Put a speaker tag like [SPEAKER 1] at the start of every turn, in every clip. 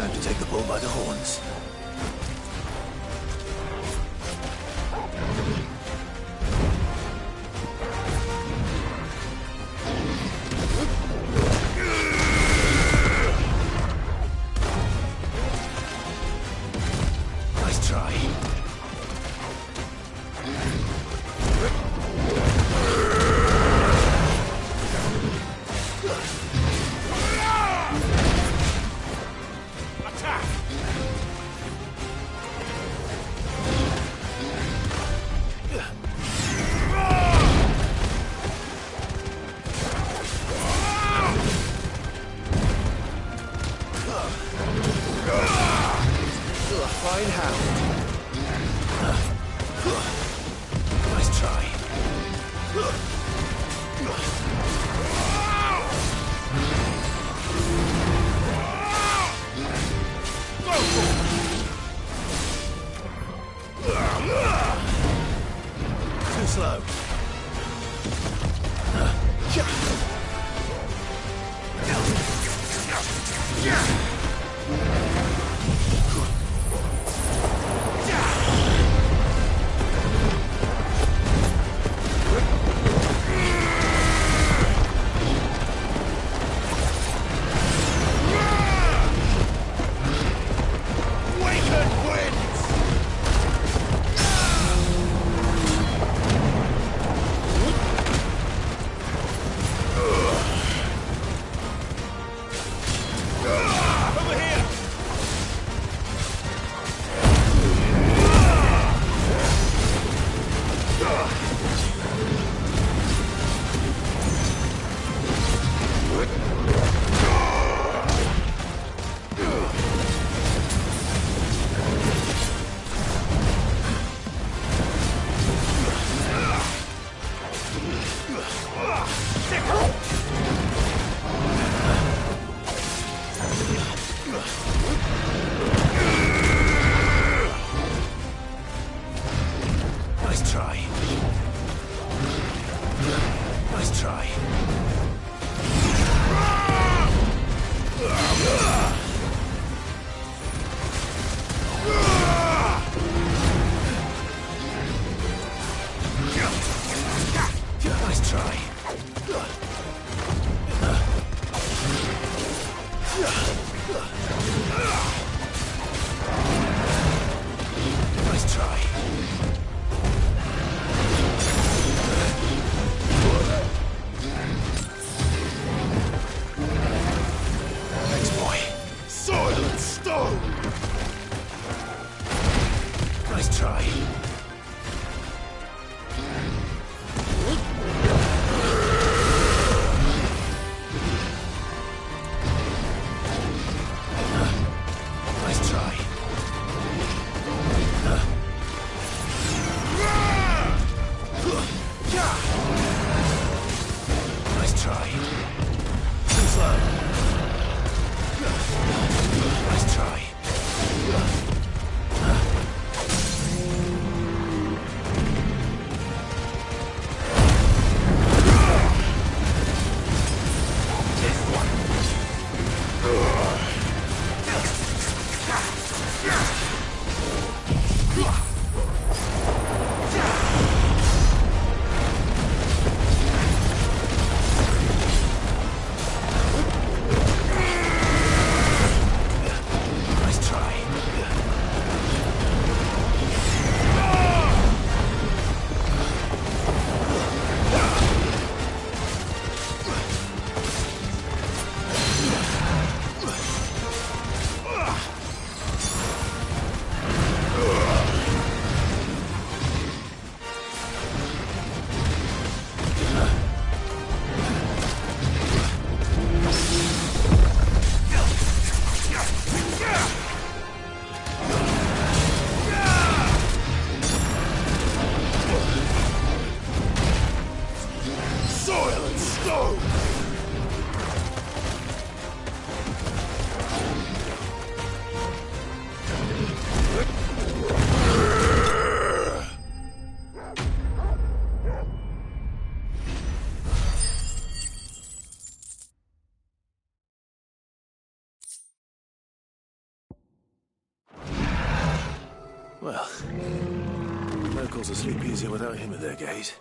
[SPEAKER 1] Time to take the bull by the horns. Nice try. Fine hound. Nice try. Too slow. Nice try. Nice try. Nice try. Nice try. Thanks, boy. Silent stone! Nice try. Nice try. Nice try. Too slow. Nice try. Well, locals will sleep easier without him at their gate.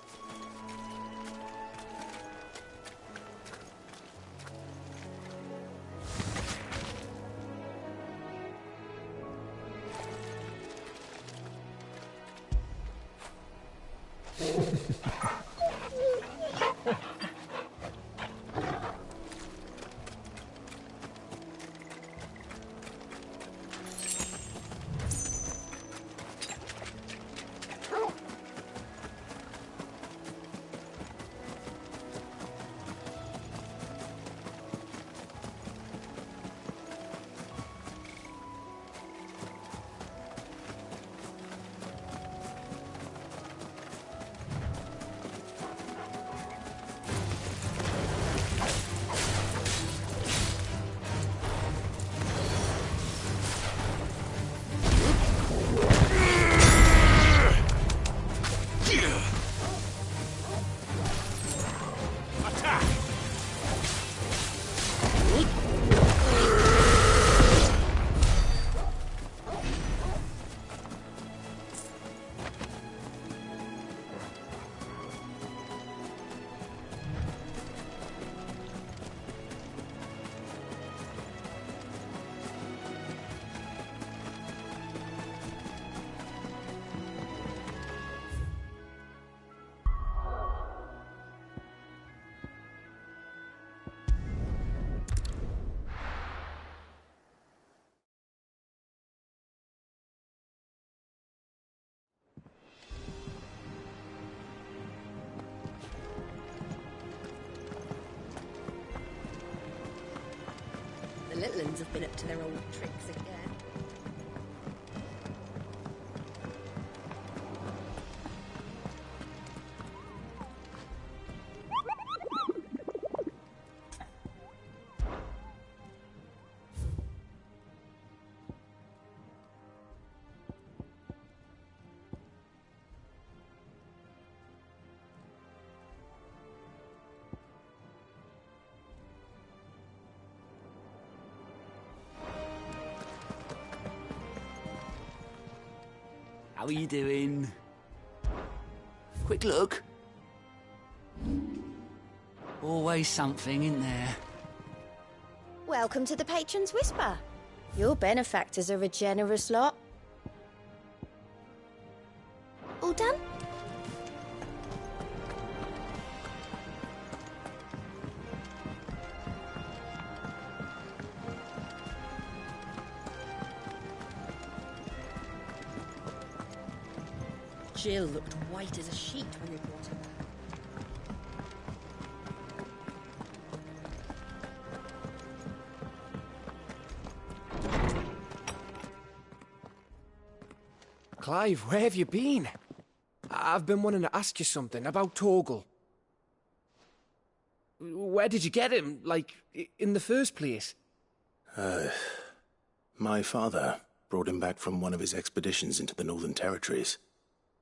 [SPEAKER 2] The little ones have been up to their old tricks again.
[SPEAKER 3] How are you doing? Quick look. Always something in there.
[SPEAKER 2] Welcome to the Patron's Whisper. Your benefactors are a generous lot. All done? Jill looked white as a sheet when we brought her back.
[SPEAKER 4] Clive, where have you been? I've been wanting to ask you something about Torgal. Where did you get him, like, in the first place?
[SPEAKER 1] My father brought him back from one of his expeditions into the Northern Territories.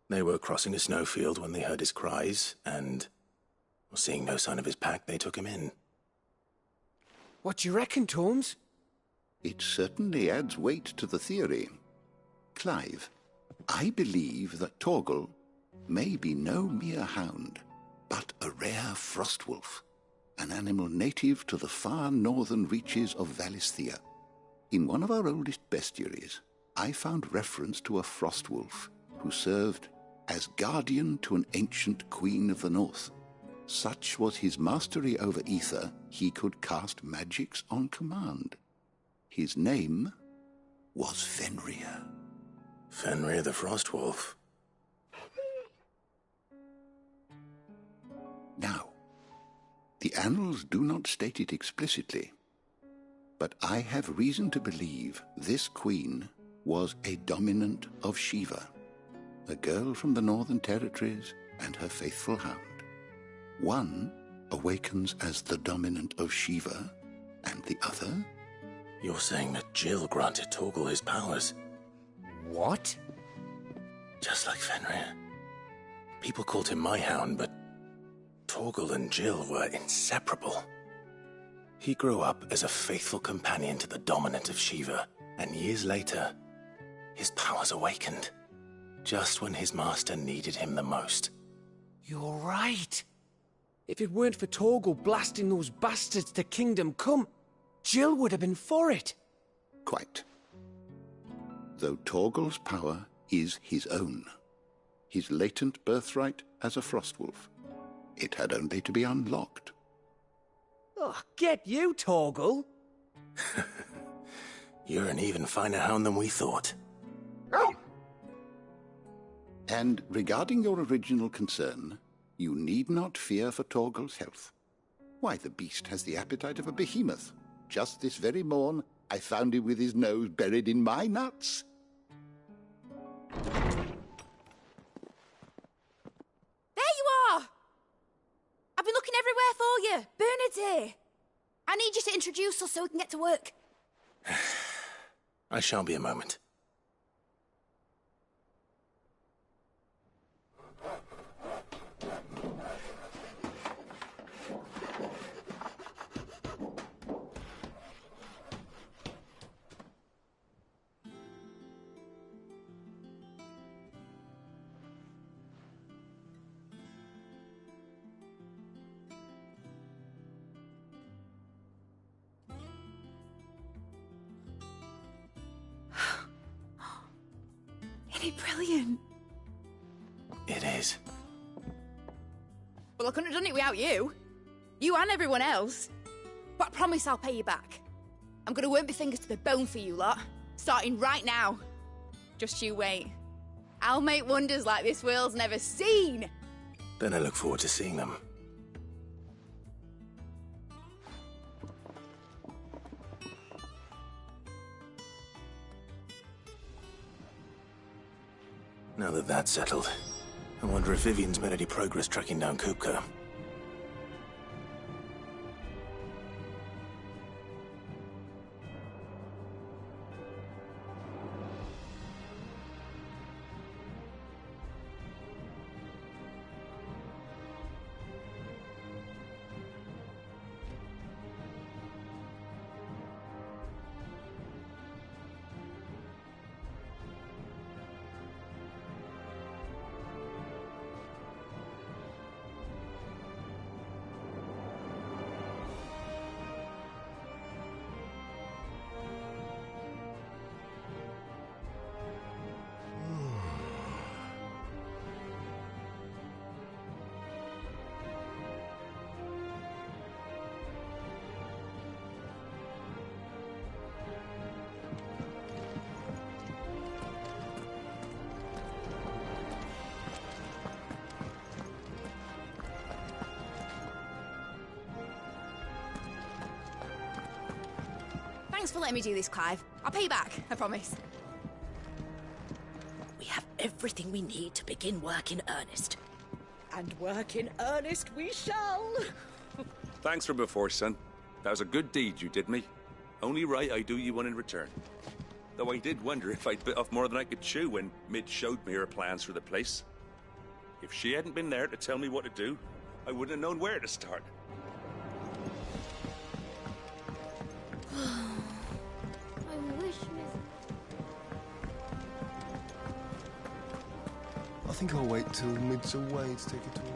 [SPEAKER 1] They were crossing a snowfield when they heard his cries, and, seeing no sign of his pack, they took him in.
[SPEAKER 4] What do you reckon, Tomes?
[SPEAKER 5] It certainly adds weight to the theory. Clive, I believe that Torgal may be no mere hound, but a rare frostwolf, an animal native to the far northern reaches of Valisthea. In one of our oldest bestiaries, I found reference to a frostwolf who served as guardian to an ancient queen of the north. Such was his mastery over ether, he could cast magics on command. His name was Fenrir.
[SPEAKER 1] Fenrir the Frostwolf.
[SPEAKER 5] Now, the annals do not state it explicitly, but I have reason to believe this queen was a dominant of Shiva, a girl from the Northern Territories and her faithful hound. One awakens as the dominant of Shiva, and the other?
[SPEAKER 1] You're saying that Jill granted Torgal his powers?
[SPEAKER 4] What?
[SPEAKER 1] Just like Fenrir. People called him my hound, but Torgal and Jill were inseparable. He grew up as a faithful companion to the dominant of Shiva, and years later, his powers awakened. just when his master needed him the most.
[SPEAKER 4] You're right. If it weren't for Torgal blasting those bastards to Kingdom Come, Jill would have been for it.
[SPEAKER 5] Quite. Though Torgal's power is his own, his latent birthright as a Frostwolf, it had only to be unlocked.
[SPEAKER 4] Oh, get you, Torgal!
[SPEAKER 1] You're an even finer hound than we thought.
[SPEAKER 5] And regarding your original concern, you need not fear for Torgal's health. Why, the beast has the appetite of a behemoth. Just this very morn, I found him with his nose buried in my nuts.
[SPEAKER 2] There you are! I've been looking everywhere for you. Bernard's here. I need you to introduce us so we can get to work.
[SPEAKER 1] I shan't be a moment.
[SPEAKER 2] Isn't it brilliant?
[SPEAKER 1] It is.
[SPEAKER 2] Well, I couldn't have done it without you. You and everyone else. But I promise I'll pay you back. I'm gonna work my fingers to the bone for you lot. Starting right now. Just you wait. I'll make wonders like this world's never seen.
[SPEAKER 1] Then I look forward to seeing them. Now that that's settled, I wonder if Vivian's made any progress tracking down Kupka.
[SPEAKER 2] Thanks for letting me do this, Clive. I'll pay you back, I promise.
[SPEAKER 6] We have everything we need to begin work in earnest. And work in earnest we shall!
[SPEAKER 7] Thanks for before, son. That was a good deed you did me. Only right I do you one in return. Though I did wonder if I'd bit off more than I could chew when Mid showed me her plans for the place. If she hadn't been there to tell me what to do, I wouldn't have known where to start.
[SPEAKER 8] I think I'll wait till Mid's away to take it to her.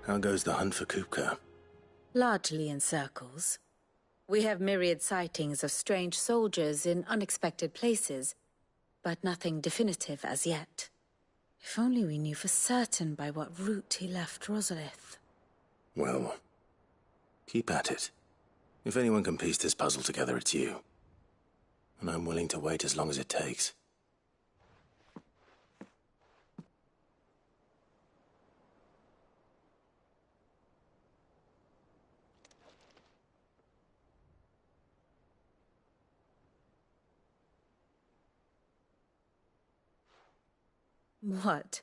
[SPEAKER 1] How goes the hunt for Kupka?
[SPEAKER 6] Largely in circles. We have myriad sightings of strange soldiers in unexpected places, but nothing definitive as yet. If only we knew for certain by what route he left Rosalith.
[SPEAKER 1] Well, keep at it. If anyone can piece this puzzle together, it's you. And I'm willing to wait as long as it takes.
[SPEAKER 6] What?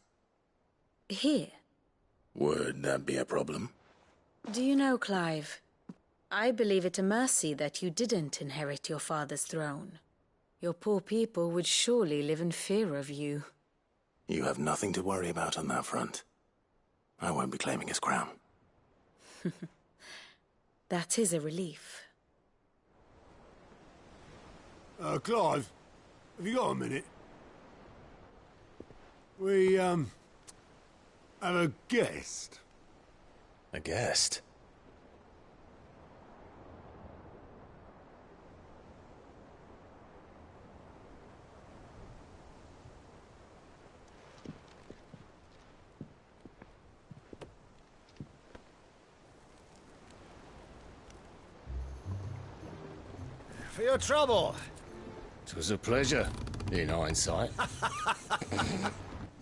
[SPEAKER 6] Here?
[SPEAKER 1] Would that be a problem?
[SPEAKER 6] Do you know, Clive, I believe it a mercy that you didn't inherit your father's throne. Your poor people would surely live in fear of you.
[SPEAKER 1] You have nothing to worry about on that front. I won't be claiming his crown.
[SPEAKER 6] That is a relief.
[SPEAKER 9] Clive, have you got a minute? We, have a guest.
[SPEAKER 1] A guest?
[SPEAKER 10] For your trouble.
[SPEAKER 11] It was a pleasure, in hindsight.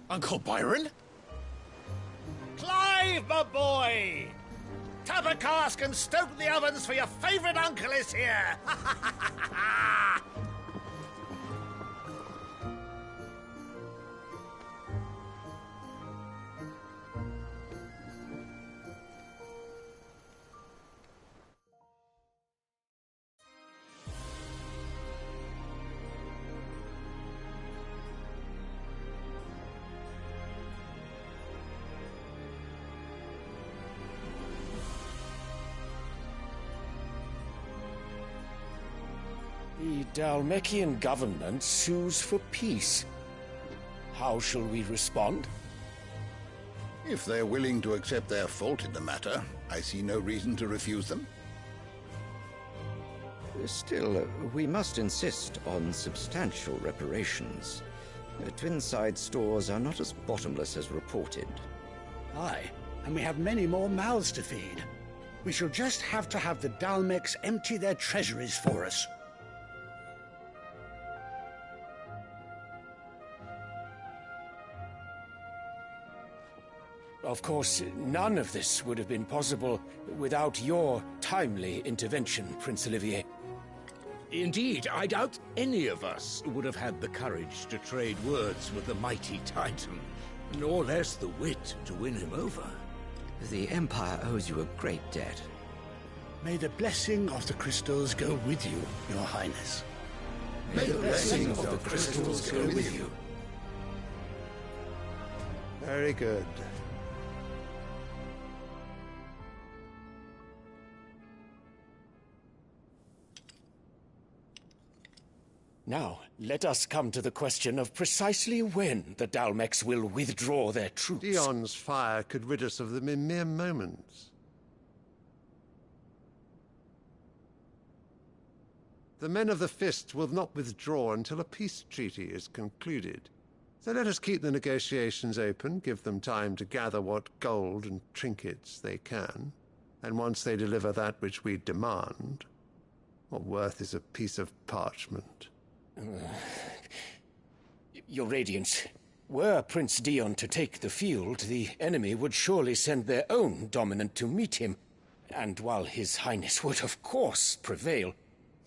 [SPEAKER 10] Uncle Byron? Clive, my boy! Tap a cask and stoke the ovens, for your favourite uncle is here!
[SPEAKER 4] The Dalmekian government sues for peace. How shall we respond?
[SPEAKER 5] If they're willing to accept their fault in the matter, I see no reason to refuse them.
[SPEAKER 12] Still, we must insist on substantial reparations. Twinside stores are not as bottomless as reported.
[SPEAKER 13] Aye, and we have many more mouths to feed. We shall just have to have the Dalmecs empty their treasuries for us.
[SPEAKER 4] Of course, none of this would have been possible without your timely intervention, Prince Olivier.
[SPEAKER 14] Indeed, I doubt any of us would have had the courage to trade words with the mighty Titan, nor less the wit to win him over.
[SPEAKER 12] The Empire owes you a great debt.
[SPEAKER 13] May the blessing of the crystals go with you, Your Highness.
[SPEAKER 5] May the blessing of the crystals go with you.
[SPEAKER 9] Very good.
[SPEAKER 4] Now, let us come to the question of precisely when the Dalmecs will withdraw their troops.
[SPEAKER 9] Dion's fire could rid us of them in mere moments. The men of the Fist will not withdraw until a peace treaty is concluded. So let us keep the negotiations open, give them time to gather what gold and trinkets they can, and once they deliver that which we demand, what worth is a piece of parchment?
[SPEAKER 4] Your Radiance, were Prince Dion to take the field, the enemy would surely send their own dominant to meet him. And while His Highness would of course prevail,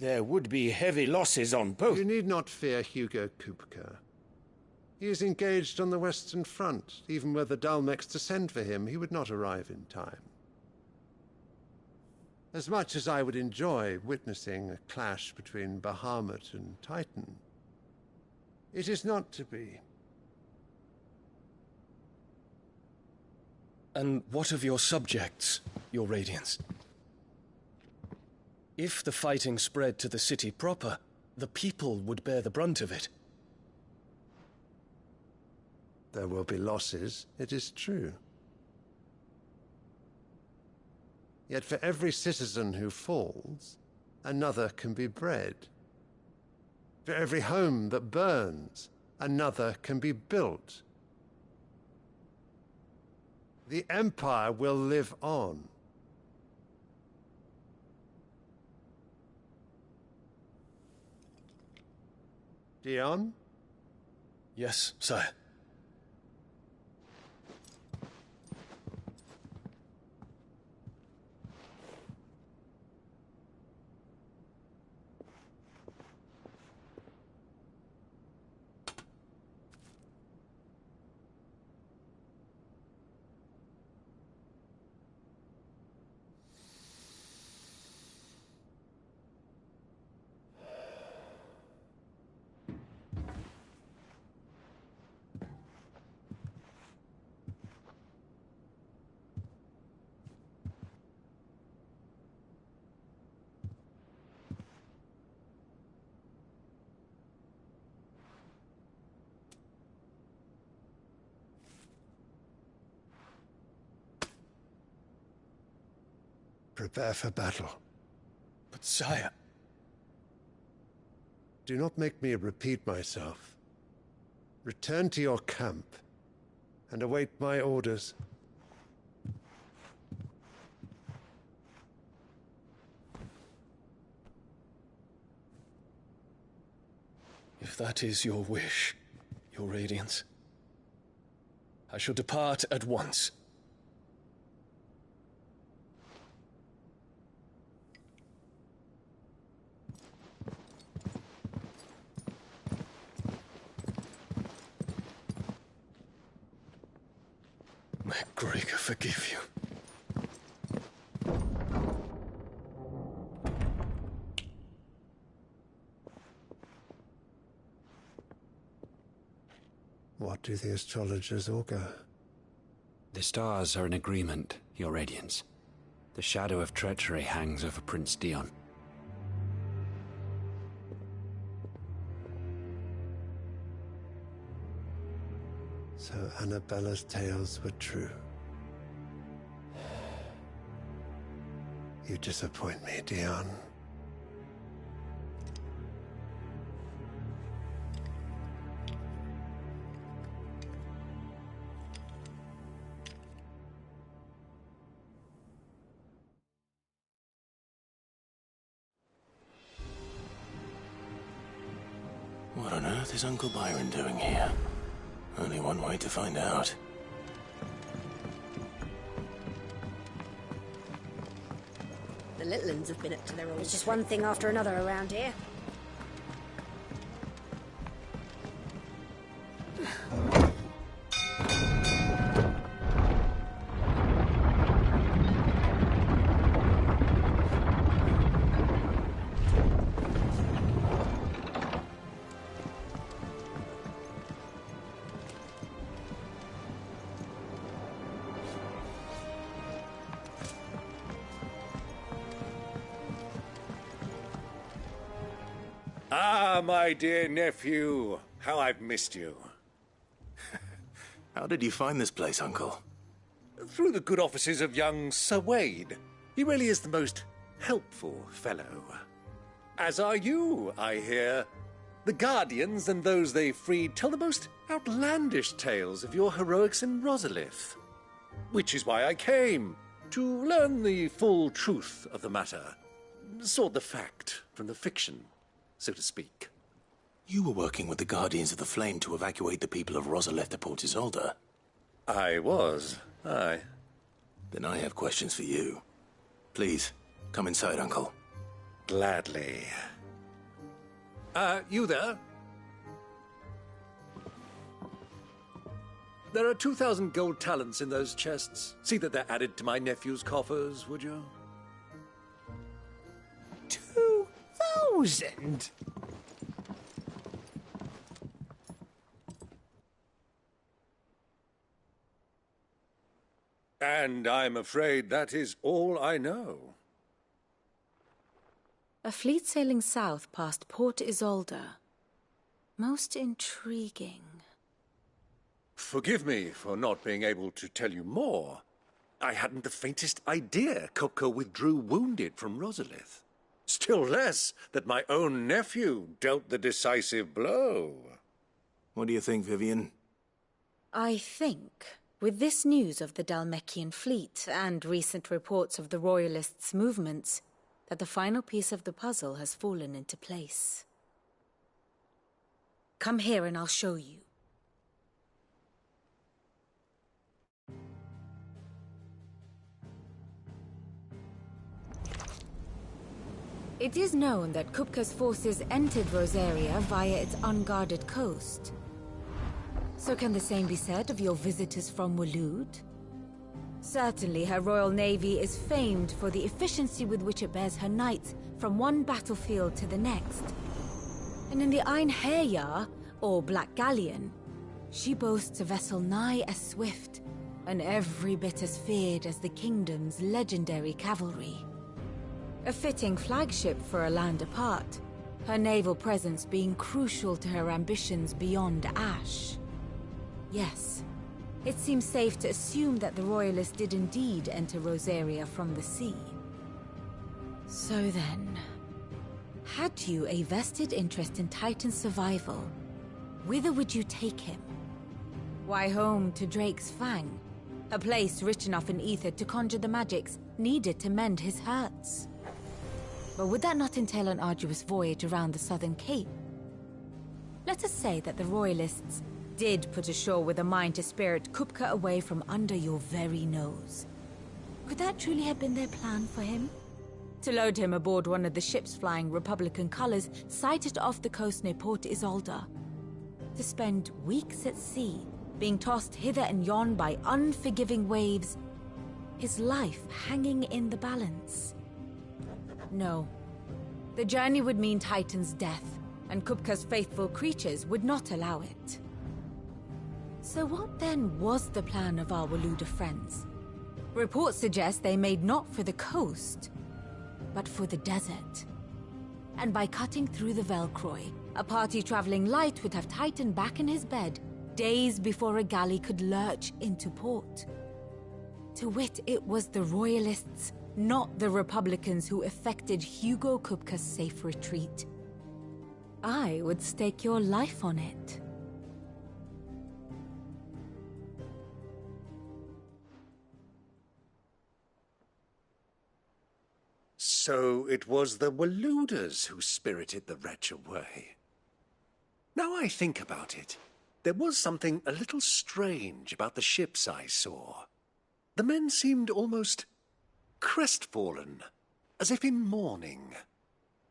[SPEAKER 4] there would be heavy losses on both.
[SPEAKER 9] You need not fear Hugo Kupka. He is engaged on the Western Front. Even were the Dalmecs to send for him, he would not arrive in time. As much as I would enjoy witnessing a clash between Bahamut and Titan, it is not to be.
[SPEAKER 15] And what of your subjects, Your Radiance? If the fighting spread to the city proper, the people would bear the brunt of it.
[SPEAKER 9] There will be losses, it is true. Yet for every citizen who falls, another can be bred. For every home that burns, another can be built. The Empire will live on. Dion?
[SPEAKER 15] Yes, sire.
[SPEAKER 9] prepare for battle.
[SPEAKER 15] But sire...
[SPEAKER 9] Do not make me repeat myself. Return to your camp and await my orders.
[SPEAKER 15] If that is your wish, Your Radiance, I shall depart at once. May Gregor forgive you.
[SPEAKER 9] What do the astrologers augur?
[SPEAKER 16] The stars are in agreement, Your Radiance. The shadow of treachery hangs over Prince Dion.
[SPEAKER 9] So Annabella's tales were true. You disappoint me, Dion.
[SPEAKER 1] What on earth is Uncle Byron doing here? Only one way to find out.
[SPEAKER 17] The little uns have been up to their old... There's just one thing after another around here.
[SPEAKER 10] Ah, my dear nephew, how I've missed you.
[SPEAKER 1] How did you find this place, Uncle?
[SPEAKER 10] Through the good offices of young Sir Wade. He really is the most helpful fellow. As are you, I hear. The Guardians and those they freed tell the most outlandish tales of your heroics in Rosalith. Which is why I came, to learn the full truth of the matter. Sort the fact from the fiction, so to speak.
[SPEAKER 1] You were working with the Guardians of the Flame to evacuate the people of Rosalith to Port Isolde.
[SPEAKER 10] I was, aye.
[SPEAKER 1] Then I have questions for you. Please, come inside, Uncle.
[SPEAKER 10] Gladly. You there? There are 2,000 gold talents in those chests. See that they're added to my nephew's coffers, would you?
[SPEAKER 3] 2,000?
[SPEAKER 10] And I'm afraid that is all I know.
[SPEAKER 6] A fleet sailing south past Port Isolde. Most intriguing.
[SPEAKER 10] Forgive me for not being able to tell you more. I hadn't the faintest idea Kopka withdrew wounded from Rosalith. Still less that my own nephew dealt the decisive blow.
[SPEAKER 1] What do you think, Vivian?
[SPEAKER 6] I think, with this news of the Dhalmekian fleet and recent reports of the Royalists' movements, that the final piece of the puzzle has fallen into place. Come here and I'll show you. It is known that Kupka's forces entered Rosaria via its unguarded coast. So can the same be said of your visitors from Waloed? Certainly her Royal Navy is famed for the efficiency with which it bears her knights from one battlefield to the next. And in the Einherjar, or Black Galleon, she boasts a vessel nigh as swift, and every bit as feared as the kingdom's legendary cavalry. A fitting flagship for a land apart, her naval presence being crucial to her ambitions beyond Ash. Yes, it seems safe to assume that the Royalists did indeed enter Rosaria from the sea. So then, had you a vested interest in Titan's survival, whither would you take him? Why, home to Drake's Fang, a place rich enough in ether to conjure the magics needed to mend his hurts. But would that not entail an arduous voyage around the Southern Cape? Let us say that the Royalists did put ashore with a mind to spirit Kupka away from under your very nose. Could that truly have been their plan for him? To load him aboard one of the ships flying Republican colors sighted off the coast near Port Isolde. To spend weeks at sea, being tossed hither and yon by unforgiving waves, his life hanging in the balance. No. The journey would mean Titan's death, and Kupka's faithful creatures would not allow it. So what then was the plan of our Waluda friends? Reports suggest they made not for the coast, but for the desert. And by cutting through the Velcroy, a party traveling light would have Titan back in his bed days before a galley could lurch into port. To wit, it was the Royalists, not the Republicans, who effected Hugo Kupka's safe retreat. I would stake your life on it.
[SPEAKER 10] So it was the Waludas who spirited the wretch away. Now I think about it, there was something a little strange about the ships I saw. The men seemed almost crestfallen, as if in mourning,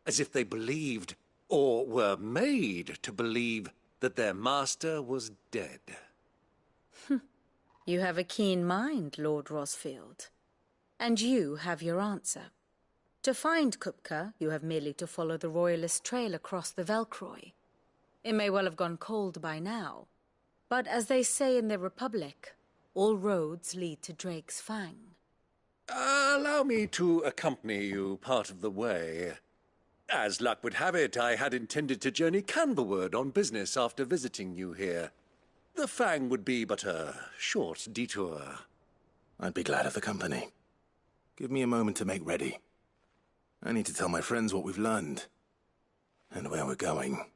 [SPEAKER 10] as if they believed, or were made to believe, that their master was dead.
[SPEAKER 6] You have a keen mind, Lord Rosfield. And you have your answer. To find Kupka, you have merely to follow the Royalist trail across the Velcroy. It may well have gone cold by now, but as they say in the Republic, all roads lead to Drake's Fang.
[SPEAKER 10] Allow me to accompany you part of the way. As luck would have it, I had intended to journey Canberward on business after visiting you here. The Fang would be but a short detour.
[SPEAKER 1] I'd be glad of the company. Give me a moment to make ready. I need to tell my friends what we've learned, and where we're going.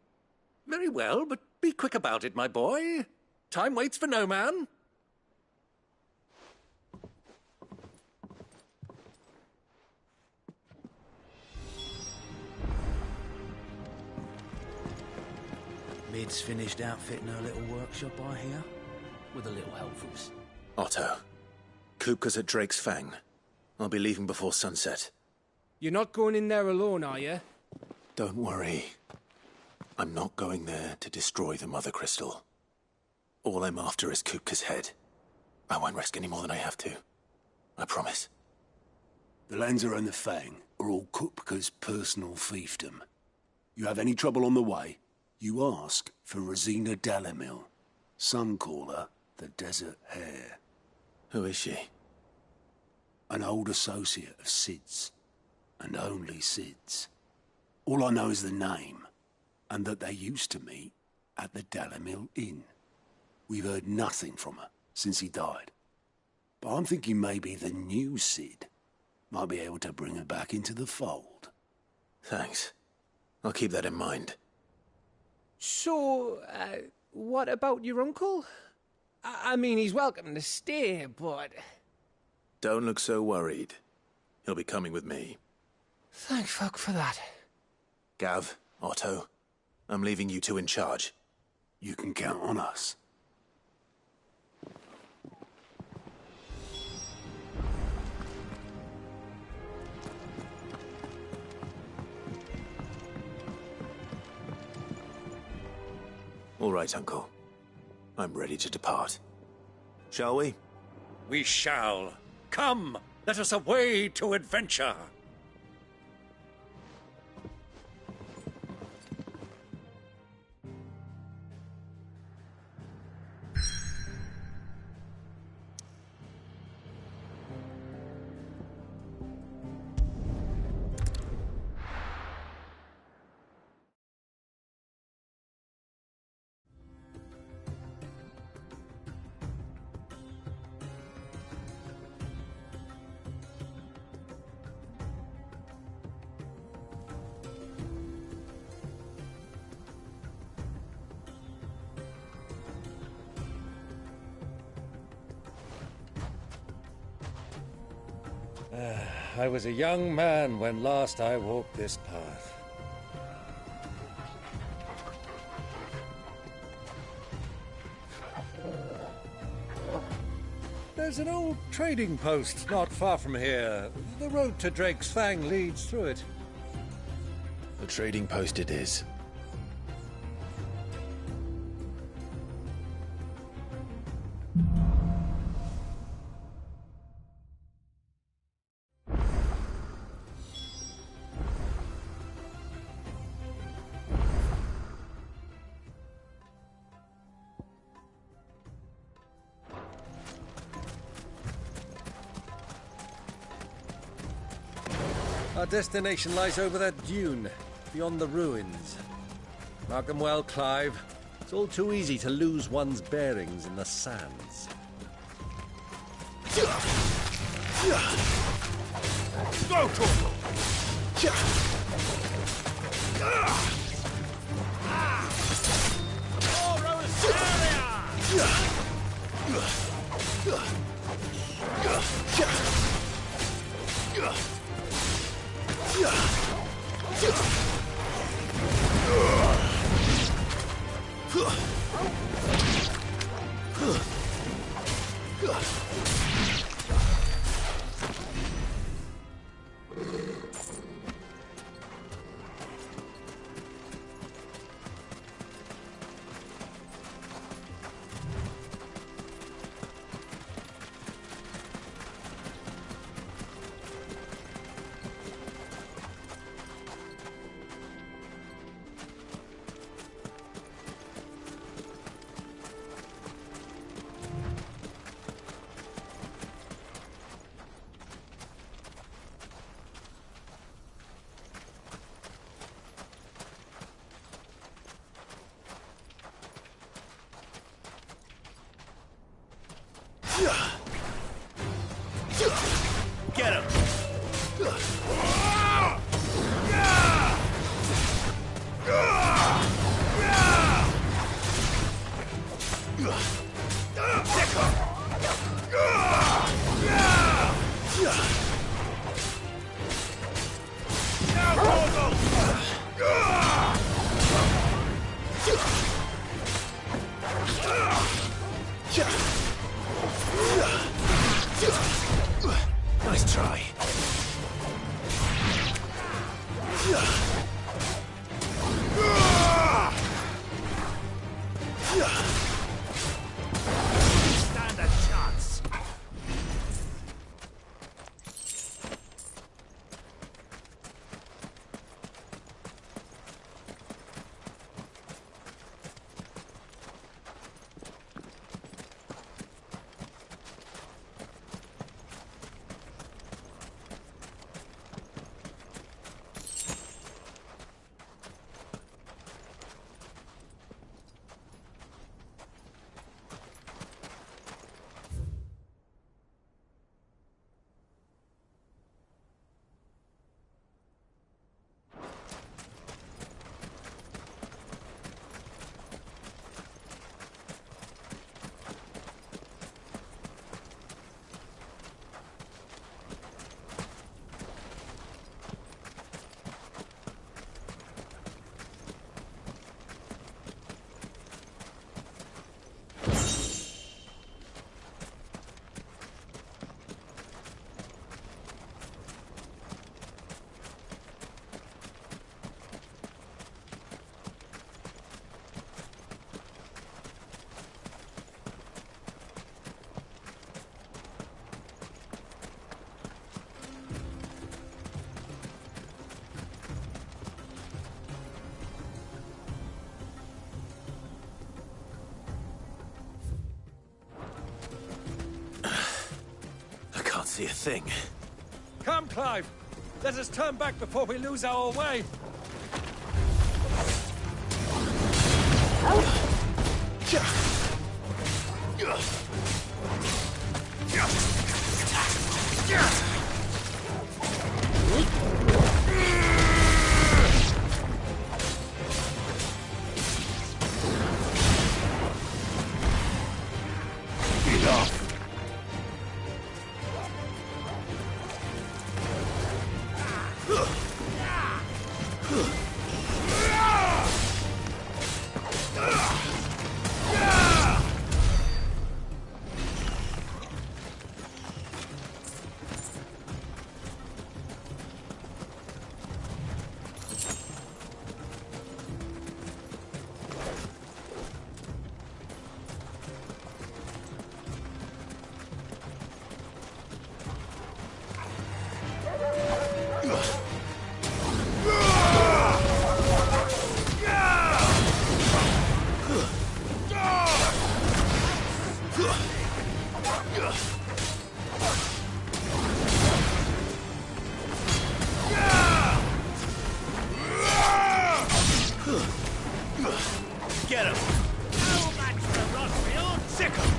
[SPEAKER 10] Very well, but be quick about it, my boy. Time waits for no man.
[SPEAKER 3] Mid's finished outfitting her little workshop, I hear. With a little help from us.
[SPEAKER 1] Otto, Kupka's at Drake's Fang. I'll be leaving before sunset.
[SPEAKER 18] You're not going in there alone, are you?
[SPEAKER 1] Don't worry. I'm not going there to destroy the Mother Crystal. All I'm after is Kupka's head. I won't risk any more than I have to. I promise.
[SPEAKER 19] The Lancer and the Fang are all Kupka's personal fiefdom. You have any trouble on the way, you ask for Rosina Dalamil. Some call her the Desert Hare.
[SPEAKER 1] Who is she?
[SPEAKER 19] An old associate of Sid's. And only Sid's. All I know is the name, and that they used to meet at the Dalamil Inn. We've heard nothing from her since he died. But I'm thinking maybe the new Sid might be able to bring her back into the fold.
[SPEAKER 1] Thanks. I'll keep that in mind.
[SPEAKER 18] So, what about your uncle? I mean, he's welcome to stay, but...
[SPEAKER 1] Don't look so worried. He'll be coming with me.
[SPEAKER 18] Thank fuck for that.
[SPEAKER 1] Gav, Otto, I'm leaving you two in charge.
[SPEAKER 19] You can count on us.
[SPEAKER 1] All right, Uncle. I'm ready to depart. Shall we?
[SPEAKER 10] We shall. Come, let us away to adventure. I was a young man when last I walked this path. There's an old trading post not far from here. The road to Drake's Fang leads through it.
[SPEAKER 1] The trading post it is.
[SPEAKER 10] Our destination lies over that dune, beyond the ruins. Mark them well, Clive. It's all too easy to lose one's bearings in the sands.
[SPEAKER 19] Go, Torgal! Get him!
[SPEAKER 1] Nice try.
[SPEAKER 19] Stand a chance.
[SPEAKER 1] See a thing.
[SPEAKER 10] Come, Clive! Let us turn back before we lose our way!
[SPEAKER 14] Get him! No match for Rossfield! Sick him!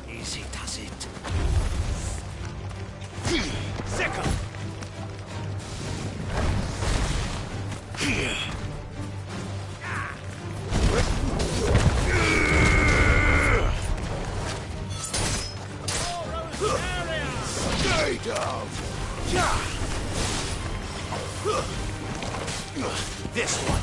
[SPEAKER 14] Easy does it. Sick him!
[SPEAKER 5] Stay down!
[SPEAKER 14] This one.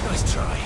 [SPEAKER 5] Nice try.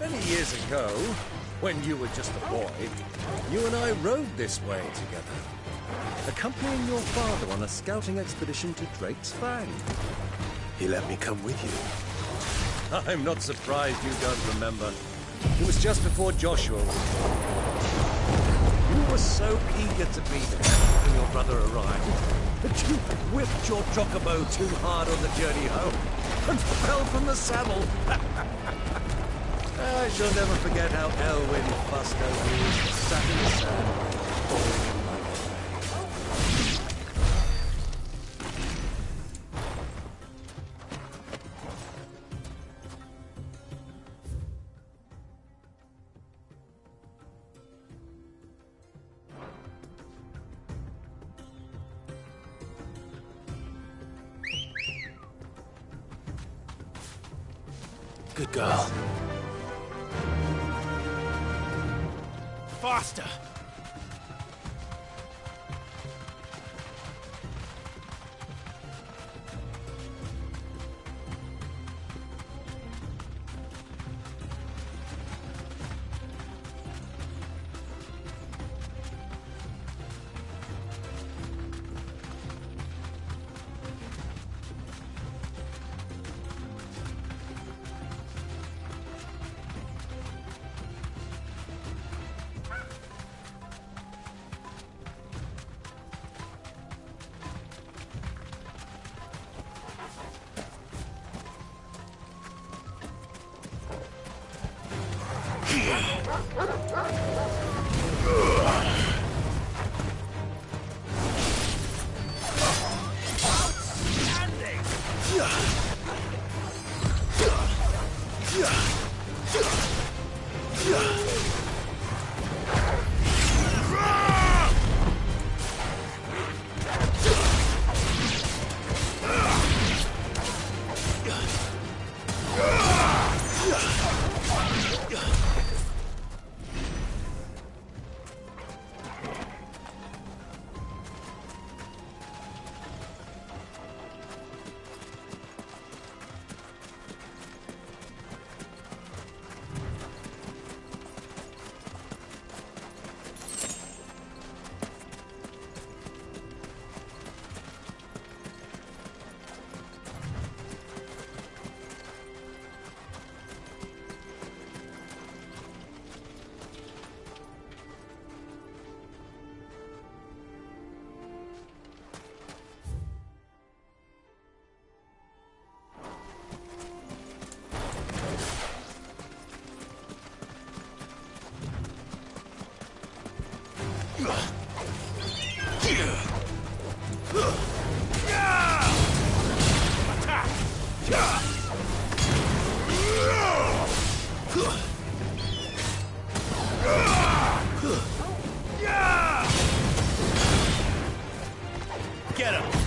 [SPEAKER 10] Many years ago, when you were just a boy, you and I rode this way together, accompanying your father on a scouting expedition to Drake's Fang.
[SPEAKER 1] He let me come with you.
[SPEAKER 10] I'm not surprised you don't remember. It was just before Joshua was born. You were so eager to be there when your brother arrived that you whipped your chocobo too hard on the journey home and fell from the saddle. I shall never forget how Elwyn fussed over you, sat in the sand, falling in like a
[SPEAKER 1] Good girl.
[SPEAKER 4] Faster!
[SPEAKER 10] Get him!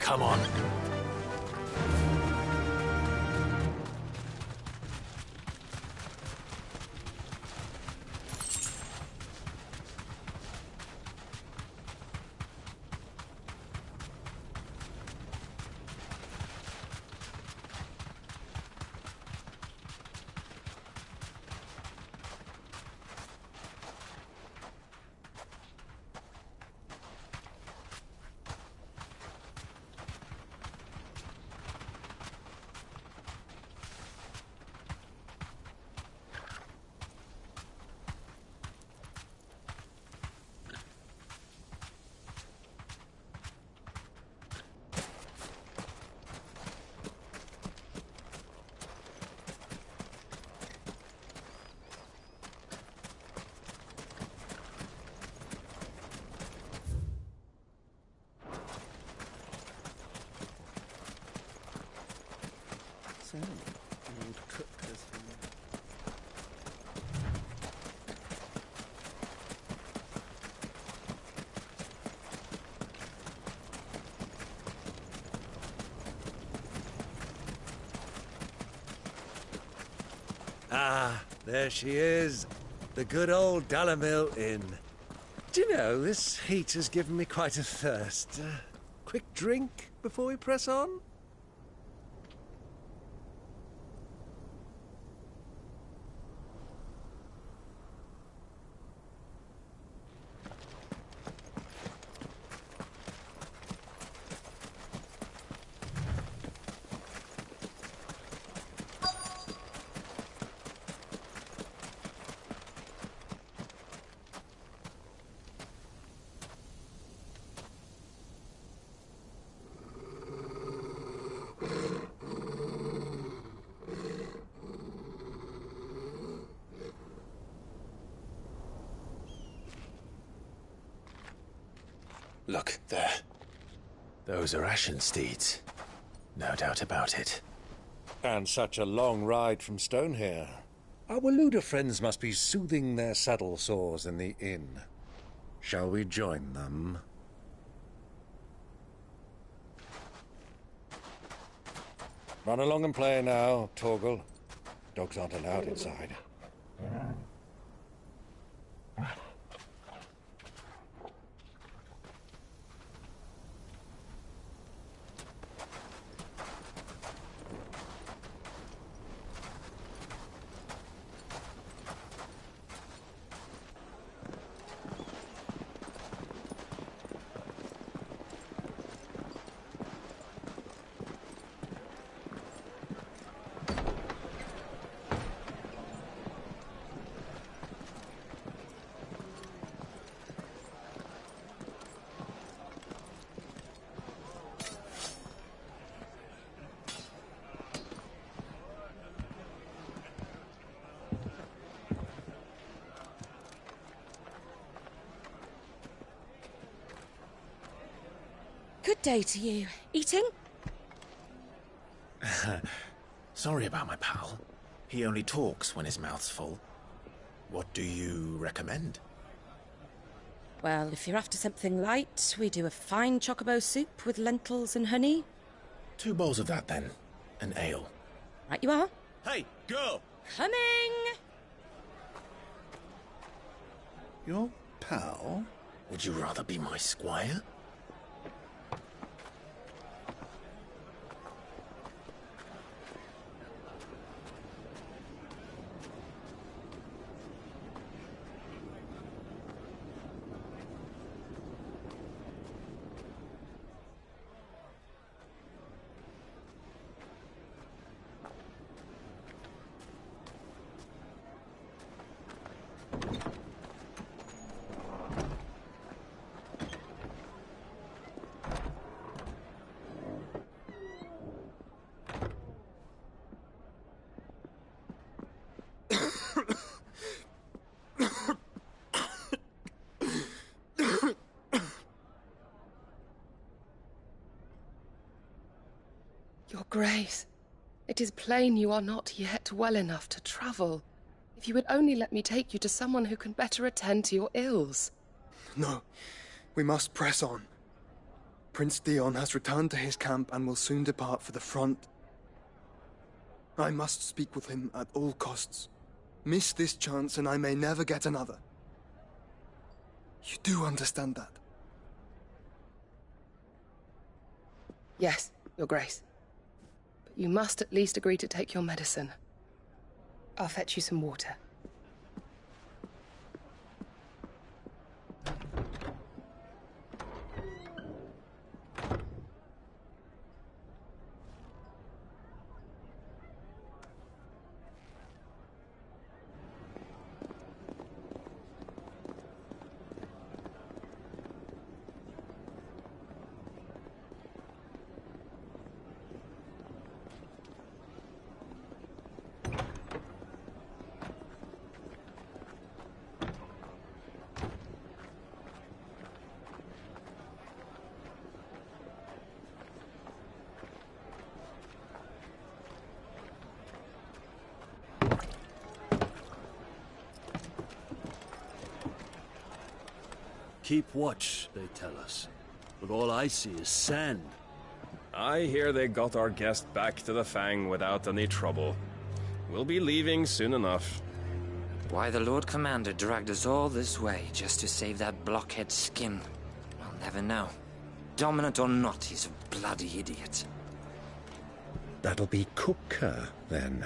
[SPEAKER 1] Come on.
[SPEAKER 18] So, old cook has been...
[SPEAKER 10] Ah, there she is. The good old Dalamil Inn. Do you know, this heat has given me quite a thirst. Quick drink before we press on?
[SPEAKER 1] Look, there. Those are Ashen steeds. No doubt about it.
[SPEAKER 10] And such a long ride from Stonehair. Our Waluda friends must be soothing their saddle sores in the inn. Shall we join them? Run along and play now, Torgal. Dogs aren't allowed inside.
[SPEAKER 20] Good day to you. Eating?
[SPEAKER 1] Sorry about my pal. He only talks when his mouth's full. What do you recommend?
[SPEAKER 20] Well, if you're after something light, we do a fine chocobo soup with lentils and honey.
[SPEAKER 1] 2 bowls of that, then. An ale.
[SPEAKER 20] Right you are.
[SPEAKER 1] Hey, girl!
[SPEAKER 20] Coming!
[SPEAKER 1] Your pal? Would you rather be my squire?
[SPEAKER 21] Your Grace, it is plain you are not yet well enough to travel. If you would only let me take you to someone who can better attend to your ills.
[SPEAKER 8] No, we must press on. Prince Dion has returned to his camp and will soon depart for the front. I must speak with him at all costs. Miss this chance and I may never get another. You do understand that?
[SPEAKER 21] Yes, Your Grace. But you must at least agree to take your medicine. I'll fetch you some water.
[SPEAKER 19] keep watch, they tell us. But all I see is sand.
[SPEAKER 2] I hear they got our guest back to the Fang without any trouble. We'll be leaving soon enough.
[SPEAKER 22] Why the Lord Commander dragged us all this way just to save that blockhead skin, I'll never know. Dominant or not, he's a bloody idiot.
[SPEAKER 23] That'll be Cooker, then.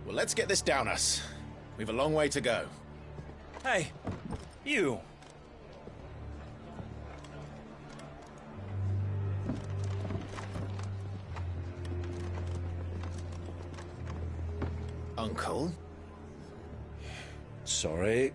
[SPEAKER 1] Well, let's get this down us. We've a long way to go.
[SPEAKER 3] Hey, you!
[SPEAKER 1] Uncle?
[SPEAKER 23] Sorry.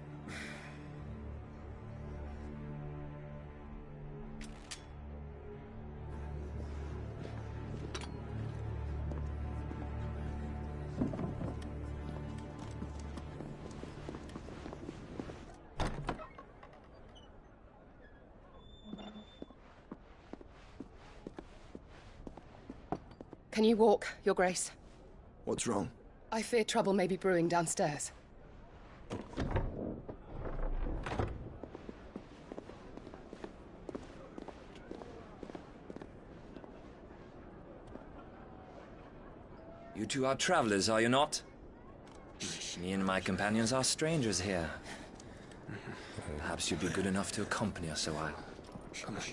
[SPEAKER 21] Can you walk, Your Grace?
[SPEAKER 8] What's wrong?
[SPEAKER 21] I fear trouble may be brewing downstairs.
[SPEAKER 22] You two are travelers, are you not? Me and my companions are strangers here. Perhaps you'd be good enough to accompany us a while.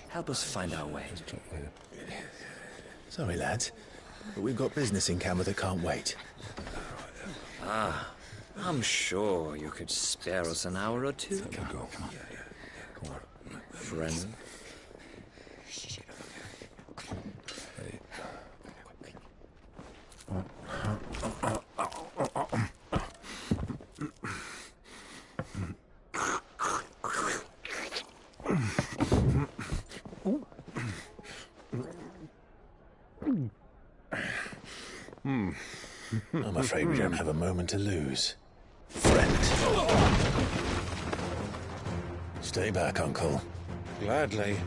[SPEAKER 22] Help us find our way.
[SPEAKER 1] Sorry, lads, but we've got business in camera that can't wait.
[SPEAKER 22] Ah, I'm sure you could spare us an hour or two.
[SPEAKER 23] Come on. Come on.
[SPEAKER 22] Friend.
[SPEAKER 1] I'm afraid we don't have a moment to lose. Friend. Stay back, Uncle.
[SPEAKER 23] Gladly.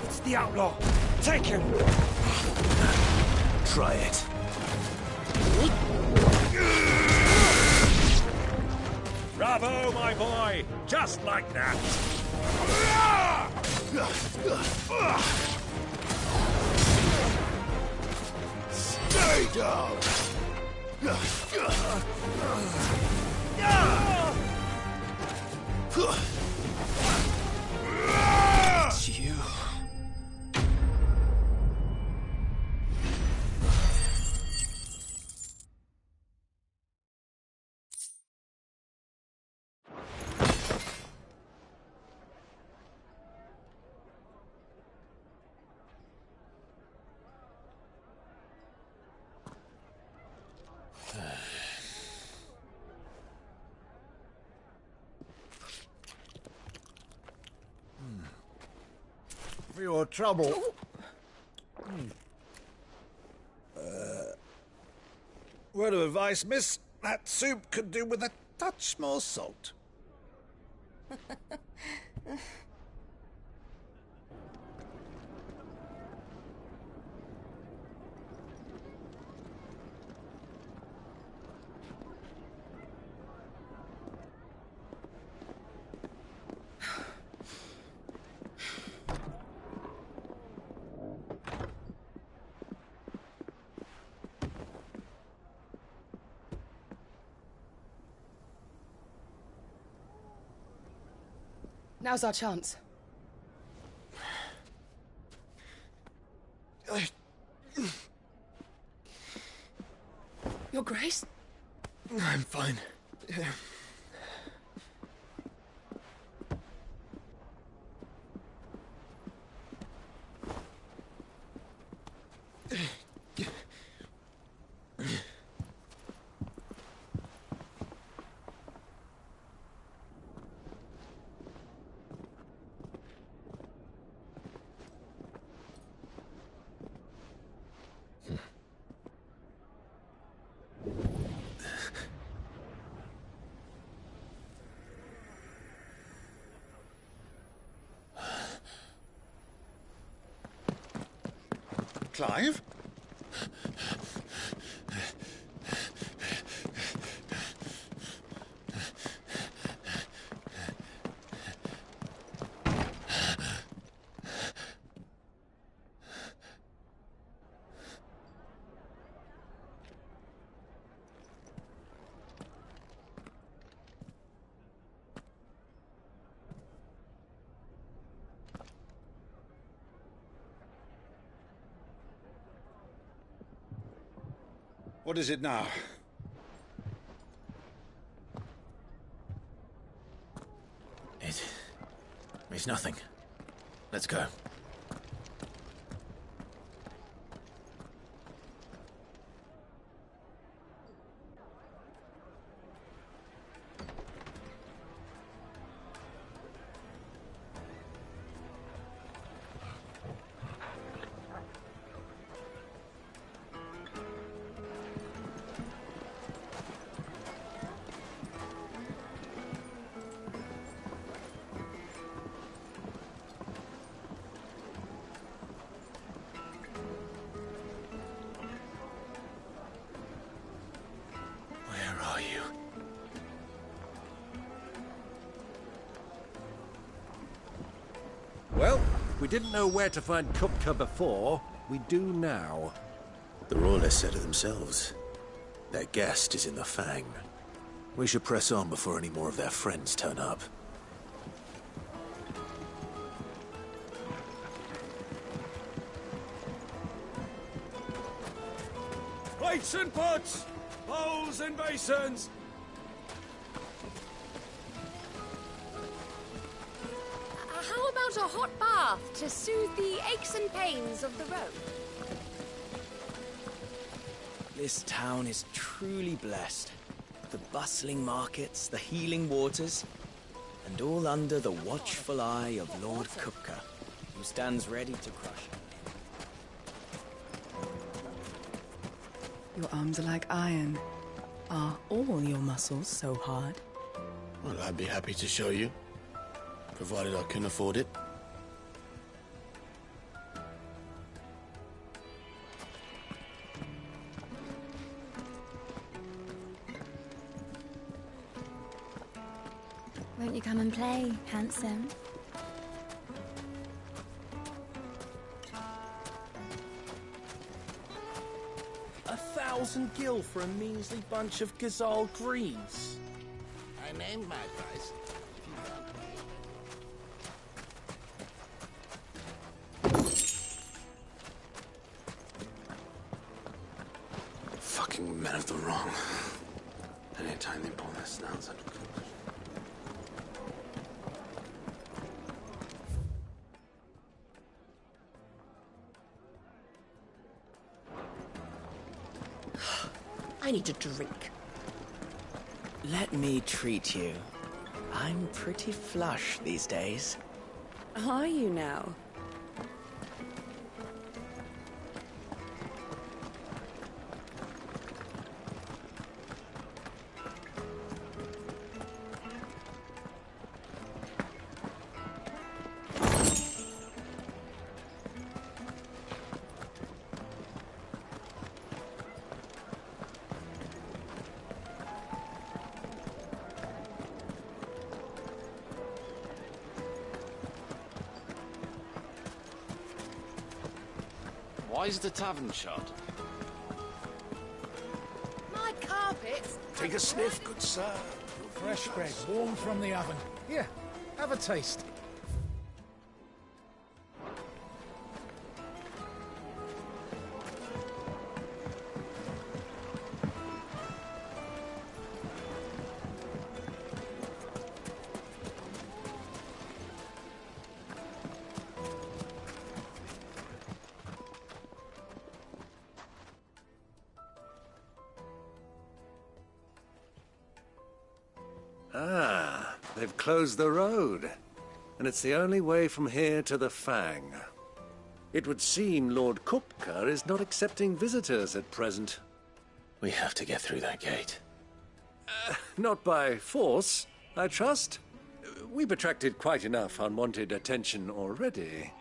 [SPEAKER 3] It's the outlaw! Take him!
[SPEAKER 1] Try it.
[SPEAKER 2] Bravo, my boy! Just like that!
[SPEAKER 5] Stay down!
[SPEAKER 1] It's you.
[SPEAKER 23] For your trouble. Word of advice, miss. That soup could do with a touch more salt.
[SPEAKER 21] Now's our chance. Your Grace?
[SPEAKER 8] I'm fine.
[SPEAKER 23] Clive? What is it now?
[SPEAKER 1] It's nothing. Let's go.
[SPEAKER 10] Well, we didn't know where to find Kupka before. We do now.
[SPEAKER 1] The Royalists said it themselves. Their guest is in the Fang. We should press on before any more of their friends turn up.
[SPEAKER 2] Plates and pots! Bowls and basins!
[SPEAKER 17] How about a hot bath to soothe the aches and pains of the road?
[SPEAKER 7] This town is truly blessed. The bustling markets, the healing waters, and all under the watchful eye of Lord Kupka, who stands ready to crush.
[SPEAKER 11] Your arms are like iron. Are all your muscles so hard?
[SPEAKER 15] Well, I'd be happy to show you, provided I can afford it.
[SPEAKER 12] Won't you come and play, handsome?
[SPEAKER 7] $1,000 gil for a measly bunch of Gazal greaves.
[SPEAKER 14] I named my price.
[SPEAKER 1] Fucking men of the wrong. Anytime they pull their snouts out of control.
[SPEAKER 7] I need a drink. Let me treat you. I'm pretty flush these days.
[SPEAKER 11] Are you now?
[SPEAKER 14] Why is the tavern shut?
[SPEAKER 17] My carpets!
[SPEAKER 14] Take a sniff, good sir.
[SPEAKER 13] Fresh bread, warm from the oven. Here, have a taste.
[SPEAKER 10] Ah, they've closed the road. And it's the only way from here to the Fang. It would seem Lord Kupka is not accepting visitors at present.
[SPEAKER 1] We have to get through that gate.
[SPEAKER 10] Not by force, I trust. We've attracted quite enough unwanted attention already.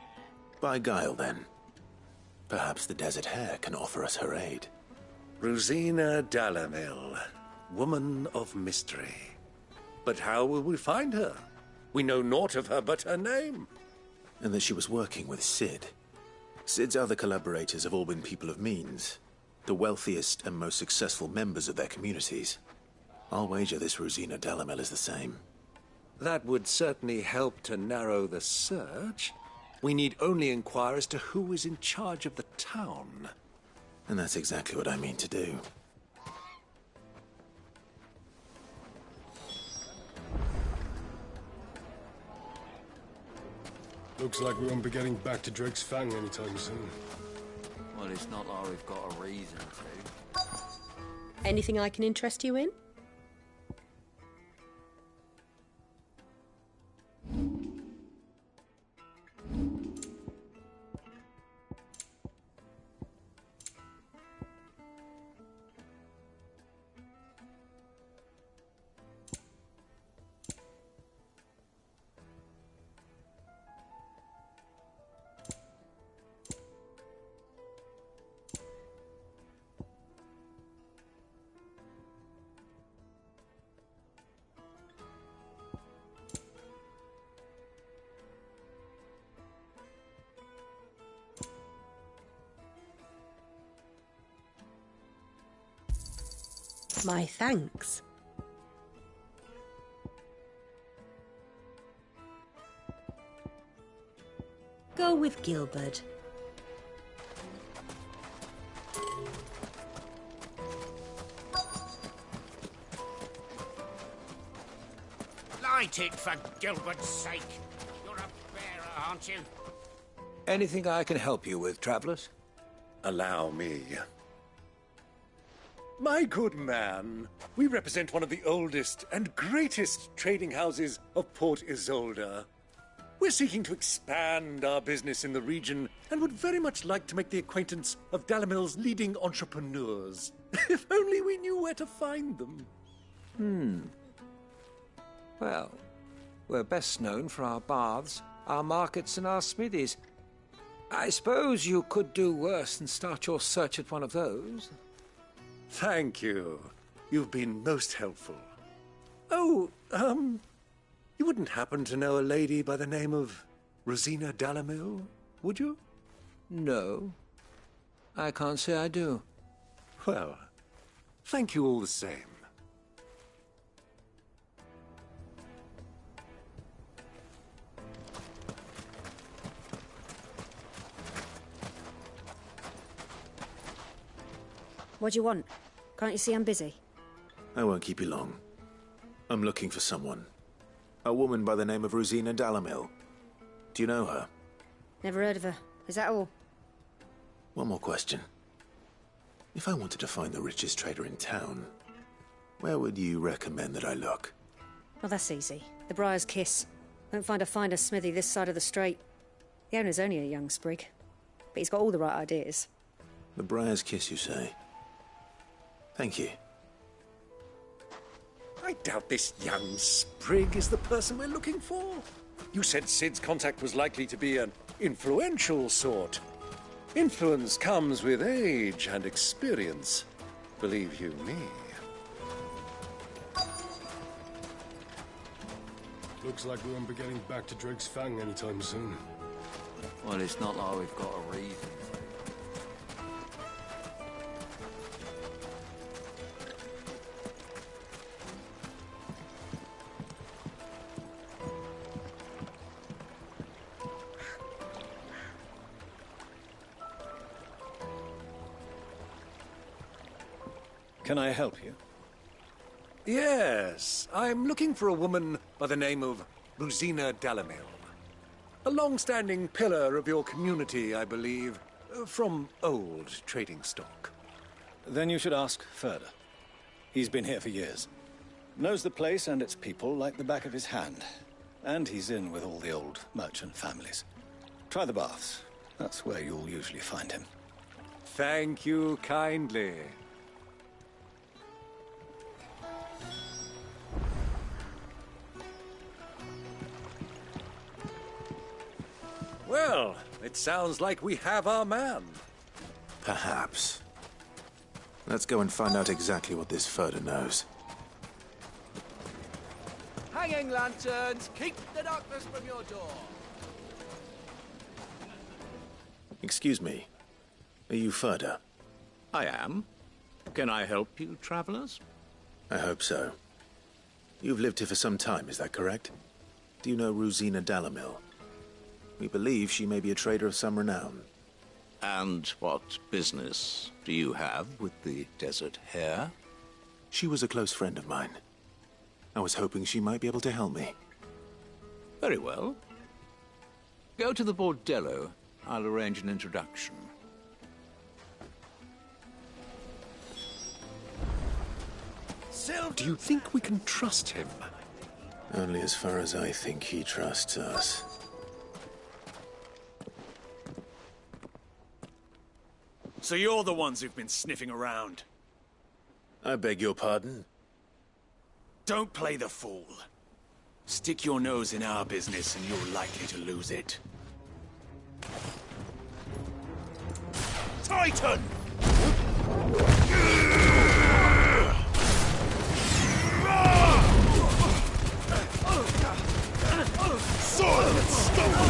[SPEAKER 1] By guile, then. Perhaps the Desert Hare can offer us her aid.
[SPEAKER 10] Rosina Dalamil, woman of mystery. But how will we find her? We know naught of her but her name.
[SPEAKER 1] And that she was working with Cid. Cid's other collaborators have all been people of means, the wealthiest and most successful members of their communities. I'll wager this Rosina Dalamil is the same.
[SPEAKER 10] That would certainly help to narrow the search. We need only inquire as to who is in charge of the town.
[SPEAKER 1] And that's exactly what I mean to do.
[SPEAKER 6] Looks like we won't be getting back to Drake's Fang anytime soon.
[SPEAKER 22] Well, it's not like we've got a reason to.
[SPEAKER 9] Anything I can interest you in? My thanks. Go with Gilbert.
[SPEAKER 13] Light it, for Gilbert's sake. You're a bearer, aren't you?
[SPEAKER 10] Anything I can help you with, travelers? Allow me. My good man, we represent one of the oldest and greatest trading houses of Port Isolde. We're seeking to expand our business in the region and would very much like to make the acquaintance of Dalamil's leading entrepreneurs. If only we knew where to find them.
[SPEAKER 16] Well, we're best known for our baths, our markets, and our smithies. I suppose you could do worse than start your search at one of those.
[SPEAKER 10] Thank you. You've been most helpful. Oh, you wouldn't happen to know a lady by the name of Rosina Dalamil, would you?
[SPEAKER 16] No. I can't say I do.
[SPEAKER 10] Well, thank you all the same.
[SPEAKER 24] What do you want? Can't you see I'm busy?
[SPEAKER 1] I won't keep you long. I'm looking for someone. A woman by the name of Rosina Dalamil. Do you know her?
[SPEAKER 24] Never heard of her. Is that all?
[SPEAKER 1] One more question. If I wanted to find the richest trader in town, where would you recommend that I look?
[SPEAKER 24] Well, that's easy. The Briar's Kiss. Won't find a finer smithy this side of the strait. The owner's only a young sprig, but he's got all the right ideas.
[SPEAKER 1] The Briar's Kiss, you say? Thank you.
[SPEAKER 10] I doubt this young sprig is the person we're looking for. You said Cid's contact was likely to be an influential sort. Influence comes with age and experience, believe you me.
[SPEAKER 6] Looks like we won't be getting back to Drake's Fang anytime soon.
[SPEAKER 22] Well, it's not like we've got a reason to.
[SPEAKER 23] Can I help you?
[SPEAKER 10] Yes, I'm looking for a woman by the name of Rosina Dalamil. A long-standing pillar of your community, I believe, from old trading stock.
[SPEAKER 23] Then you should ask further. He's been here for years. Knows the place and its people like the back of his hand. And he's in with all the old merchant families. Try the baths. That's where you'll usually find him.
[SPEAKER 10] Thank you kindly. Well, it sounds like we have our man.
[SPEAKER 1] Perhaps. Let's go and find out exactly what this Furder knows.
[SPEAKER 3] Hanging lanterns, keep the darkness from your door.
[SPEAKER 1] Excuse me. Are you Furder?
[SPEAKER 14] I am. Can I help you, travelers?
[SPEAKER 1] I hope so. You've lived here for some time, is that correct? Do you know Rosina Dalamil? We believe she may be a trader of some renown.
[SPEAKER 14] And what business do you have with the desert hare?
[SPEAKER 1] She was a close friend of mine. I was hoping she might be able to help me.
[SPEAKER 14] Very well. Go to the bordello. I'll arrange an introduction.
[SPEAKER 10] Do you think we can trust him?
[SPEAKER 1] Only as far as I think he trusts us.
[SPEAKER 4] So you're the ones who've been sniffing around?
[SPEAKER 1] I beg your pardon?
[SPEAKER 4] Don't play the fool. Stick your nose in our business and you're likely to lose it. Titan! Sword and stone!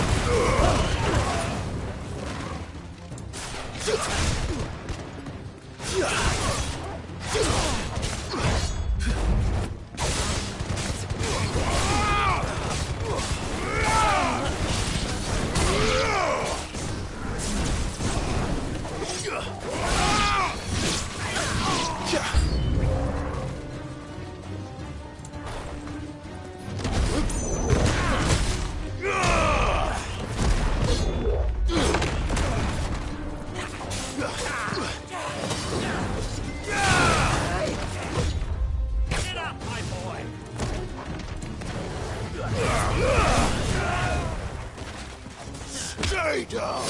[SPEAKER 4] Stay down!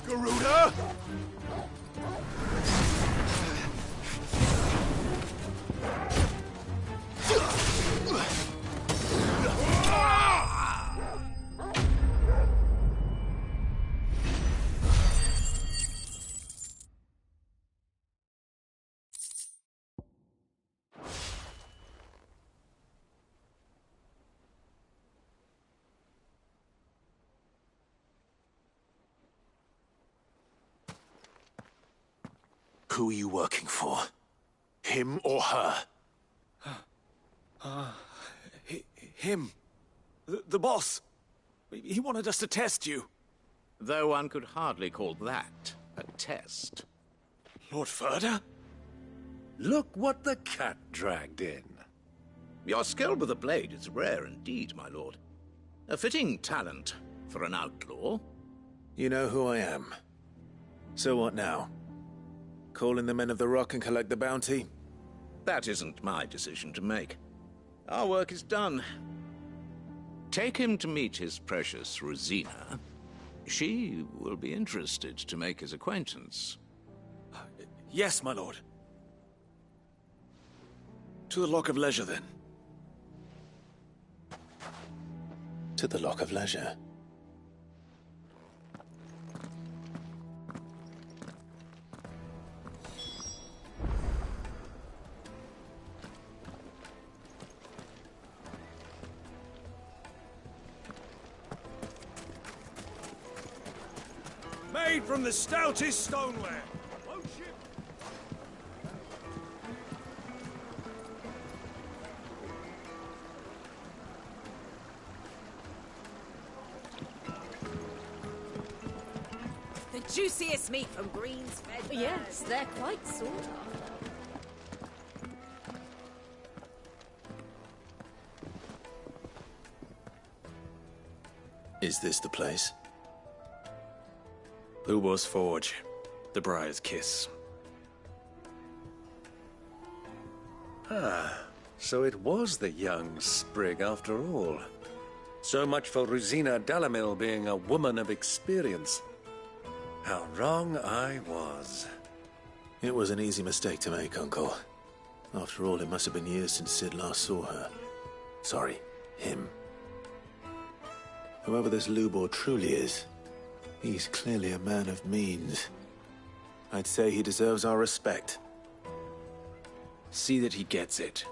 [SPEAKER 4] Garuda?
[SPEAKER 1] Who are you working for? Him or her?
[SPEAKER 4] Him. The boss. He wanted us to test you.
[SPEAKER 14] Though one could hardly call that a test.
[SPEAKER 4] Lord Furder?
[SPEAKER 10] Look what the cat dragged in.
[SPEAKER 14] Your skill with the blade is rare indeed, my lord. A fitting talent for an outlaw.
[SPEAKER 1] You know who I am. So what now? Call in the Men of the Rock and collect the bounty?
[SPEAKER 14] That isn't my decision to make. Our work is done. Take him to meet his precious Rosina. She will be interested to make his acquaintance.
[SPEAKER 4] Yes, my lord. To the Lock of Leisure, then.
[SPEAKER 1] To the Lock of Leisure.
[SPEAKER 4] Made from the stoutest stoneware.
[SPEAKER 18] The juiciest meat from Green's fed.
[SPEAKER 24] Yes, they're quite sought after.
[SPEAKER 1] Is this the place?
[SPEAKER 4] Lubo's Forge. The Briar's Kiss.
[SPEAKER 10] Ah, so it was the young sprig after all. So much for Rosina Dalamil being a woman of experience. How wrong I was.
[SPEAKER 1] It was an easy mistake to make, Uncle. After all, it must have been years since Sid last saw her. Sorry, him. Whoever this Lubor truly is, he's clearly a man of means. I'd say he deserves our respect.
[SPEAKER 4] See that he gets it.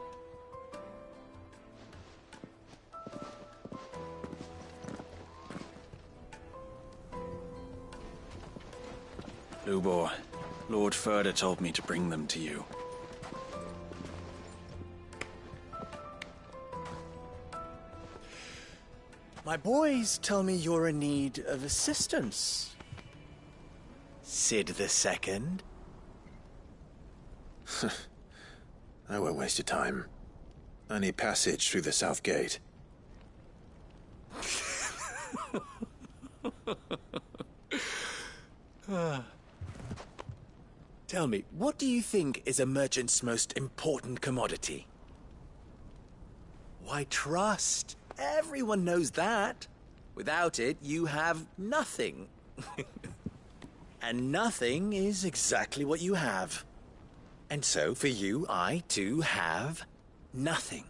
[SPEAKER 4] Lubor, Lord Furder told me to bring them to you.
[SPEAKER 7] My boys tell me you're in need of assistance. Sid the Second?
[SPEAKER 1] I won't waste your time. I need passage through the south gate.
[SPEAKER 7] Tell me, what do you think is a merchant's most important commodity? Why, trust. Everyone knows that. Without it, you have nothing. And nothing is exactly what you have. And so, for you, I, too, have nothing.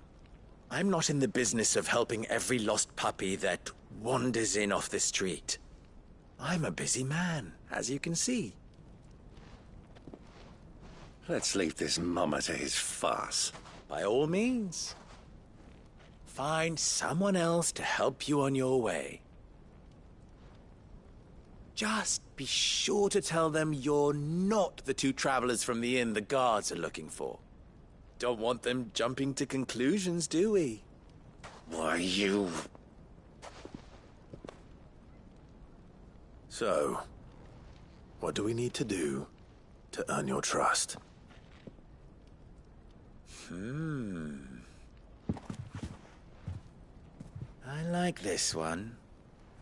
[SPEAKER 7] I'm not in the business of helping every lost puppy that wanders in off the street. I'm a busy man, as you can see.
[SPEAKER 10] Let's leave this mummer to his farce.
[SPEAKER 7] By all means. Find someone else to help you on your way. Just be sure to tell them you're not the two travelers from the inn the guards are looking for. Don't want them jumping to conclusions, do we?
[SPEAKER 10] Why, you...
[SPEAKER 1] So, what do we need to do to earn your trust?
[SPEAKER 7] I like this one.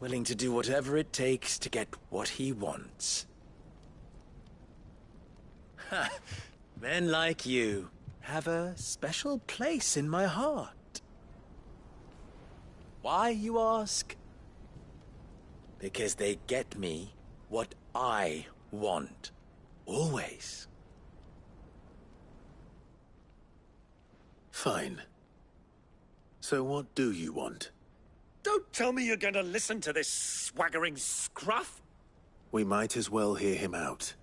[SPEAKER 7] Willing to do whatever it takes to get what he wants. Ha! Men like you have a special place in my heart. Why, you ask? Because they get me what I want. Always.
[SPEAKER 1] Fine. So what do you want?
[SPEAKER 10] Don't tell me you're going to listen to this swaggering scruff!
[SPEAKER 1] We might as well hear him out.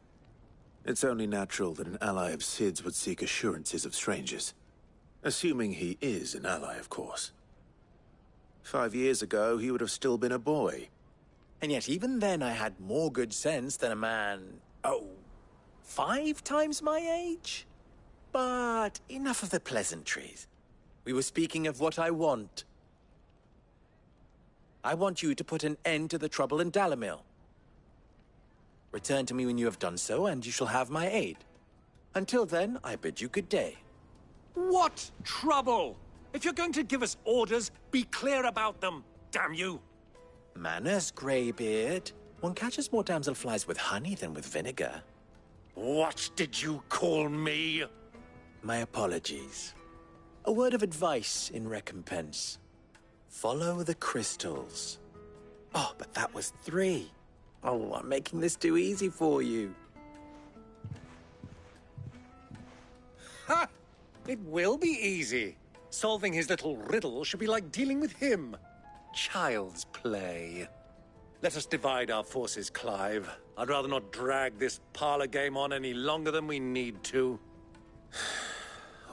[SPEAKER 1] It's only natural that an ally of Sid's would seek assurances of strangers. Assuming he is an ally, of course. 5 years ago, he would have still been a boy.
[SPEAKER 7] And yet even then I had more good sense than a man, 5 times my age? But enough of the pleasantries. We were speaking of what I want. I want you to put an end to the trouble in Dalamil. Return to me when you have done so, and you shall have my aid. Until then, I bid you good day.
[SPEAKER 10] What trouble? If you're going to give us orders, be clear about them, damn you!
[SPEAKER 7] Manners, Greybeard. One catches more damselflies with honey than with vinegar.
[SPEAKER 10] What did you call me?
[SPEAKER 7] My apologies. A word of advice in recompense. Follow the crystals. Oh, but that was 3. Oh, I'm making this too easy for you.
[SPEAKER 10] Ha! It will be easy. Solving his little riddle should be like dealing with him. Child's play. Let us divide our forces, Clive. I'd rather not drag this parlor game on any longer than we need to.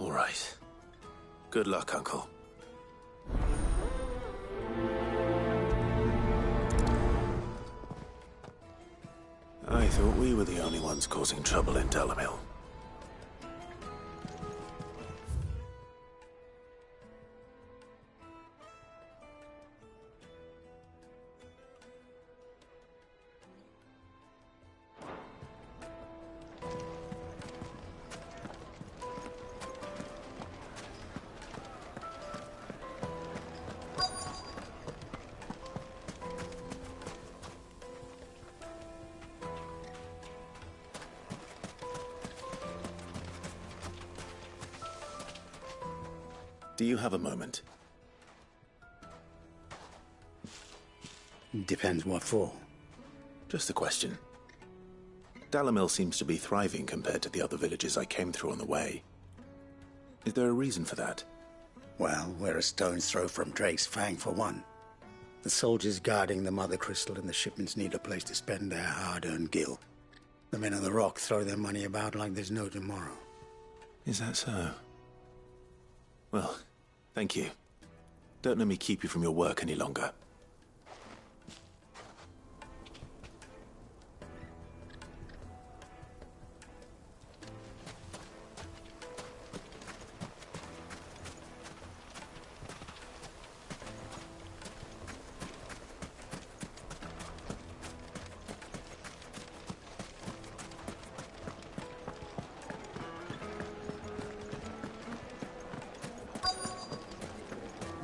[SPEAKER 1] All right. Good luck, Uncle. I thought we were the only ones causing trouble in Dalamil. Do you have a moment?
[SPEAKER 13] Depends what for.
[SPEAKER 1] Just a question. Dalamil seems to be thriving compared to the other villages I came through on the way. Is there a reason for that?
[SPEAKER 13] Well, we're a stone's throw from Drake's Fang, for one. The soldiers guarding the Mother Crystal and the shipments need a place to spend their hard-earned gil. The men of the Rock throw their money about like there's no tomorrow.
[SPEAKER 1] Is that so? Well, thank you. Don't let me keep you from your work any longer.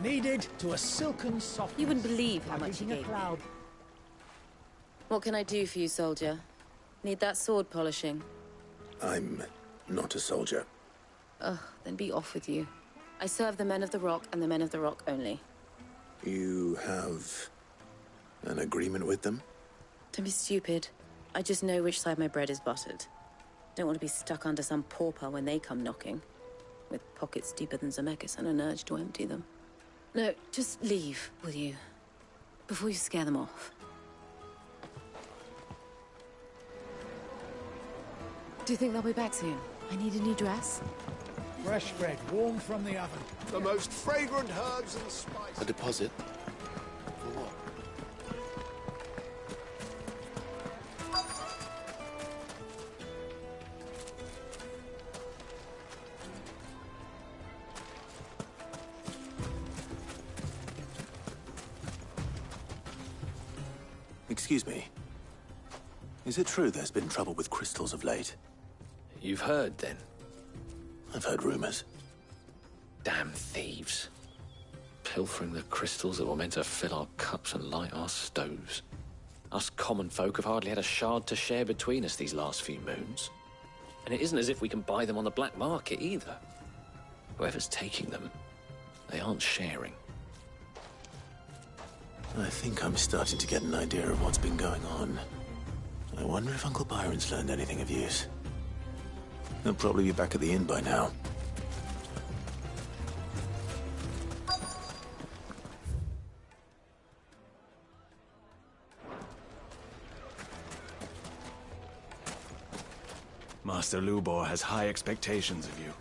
[SPEAKER 5] Needed to a silken soft.
[SPEAKER 18] You wouldn't believe how much you gave me. What can I do for you, soldier? Need that sword polishing?
[SPEAKER 1] I'm not a soldier.
[SPEAKER 18] Ugh, then be off with you. I serve the men of the Rock and the men of the Rock only.
[SPEAKER 1] You have an agreement with them?
[SPEAKER 18] Don't be stupid. I just know which side my bread is buttered. Don't want to be stuck under some pauper when they come knocking. With pockets deeper than Zemeckis and an urge to empty them. No, just leave, will you? Before you scare them off. Do you think they'll be back soon? I need a new dress.
[SPEAKER 5] Fresh bread, warm from the oven.
[SPEAKER 6] The most fragrant herbs and spices.
[SPEAKER 15] A deposit? For what?
[SPEAKER 1] Excuse me. Is it true there's been trouble with crystals of late?
[SPEAKER 15] You've heard, then?
[SPEAKER 1] I've heard rumors.
[SPEAKER 15] Damn thieves. Pilfering the crystals that were meant to fill our cups and light our stoves. Us common folk have hardly had a shard to share between us these last few moons. And it isn't as if we can buy them on the black market, either. Whoever's taking them, they aren't sharing.
[SPEAKER 1] I think I'm starting to get an idea of what's been going on. I wonder if Uncle Byron's learned anything of use. He'll probably be back at the inn by now.
[SPEAKER 4] Master Lubor has high expectations of you.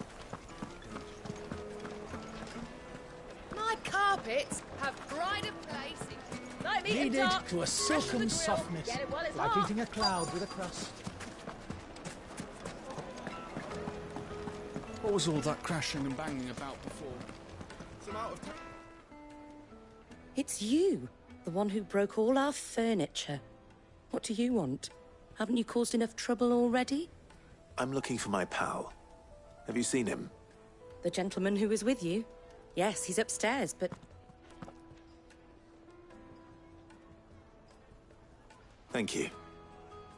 [SPEAKER 18] My carpets have pride of place. Like me
[SPEAKER 5] Needed
[SPEAKER 18] dark,
[SPEAKER 5] to a
[SPEAKER 18] fresh
[SPEAKER 5] silken
[SPEAKER 18] the grill.
[SPEAKER 5] softness,
[SPEAKER 18] Get it while it's
[SPEAKER 5] like
[SPEAKER 18] hot.
[SPEAKER 5] eating a cloud with a crust.
[SPEAKER 4] What was all that crashing and banging about before?
[SPEAKER 24] It's you, the one who broke all our furniture. What do you want? Haven't you caused enough trouble already?
[SPEAKER 1] I'm looking for my pal. Have you seen him?
[SPEAKER 24] The gentleman who was with you? Yes, he's upstairs, but...
[SPEAKER 1] Thank you.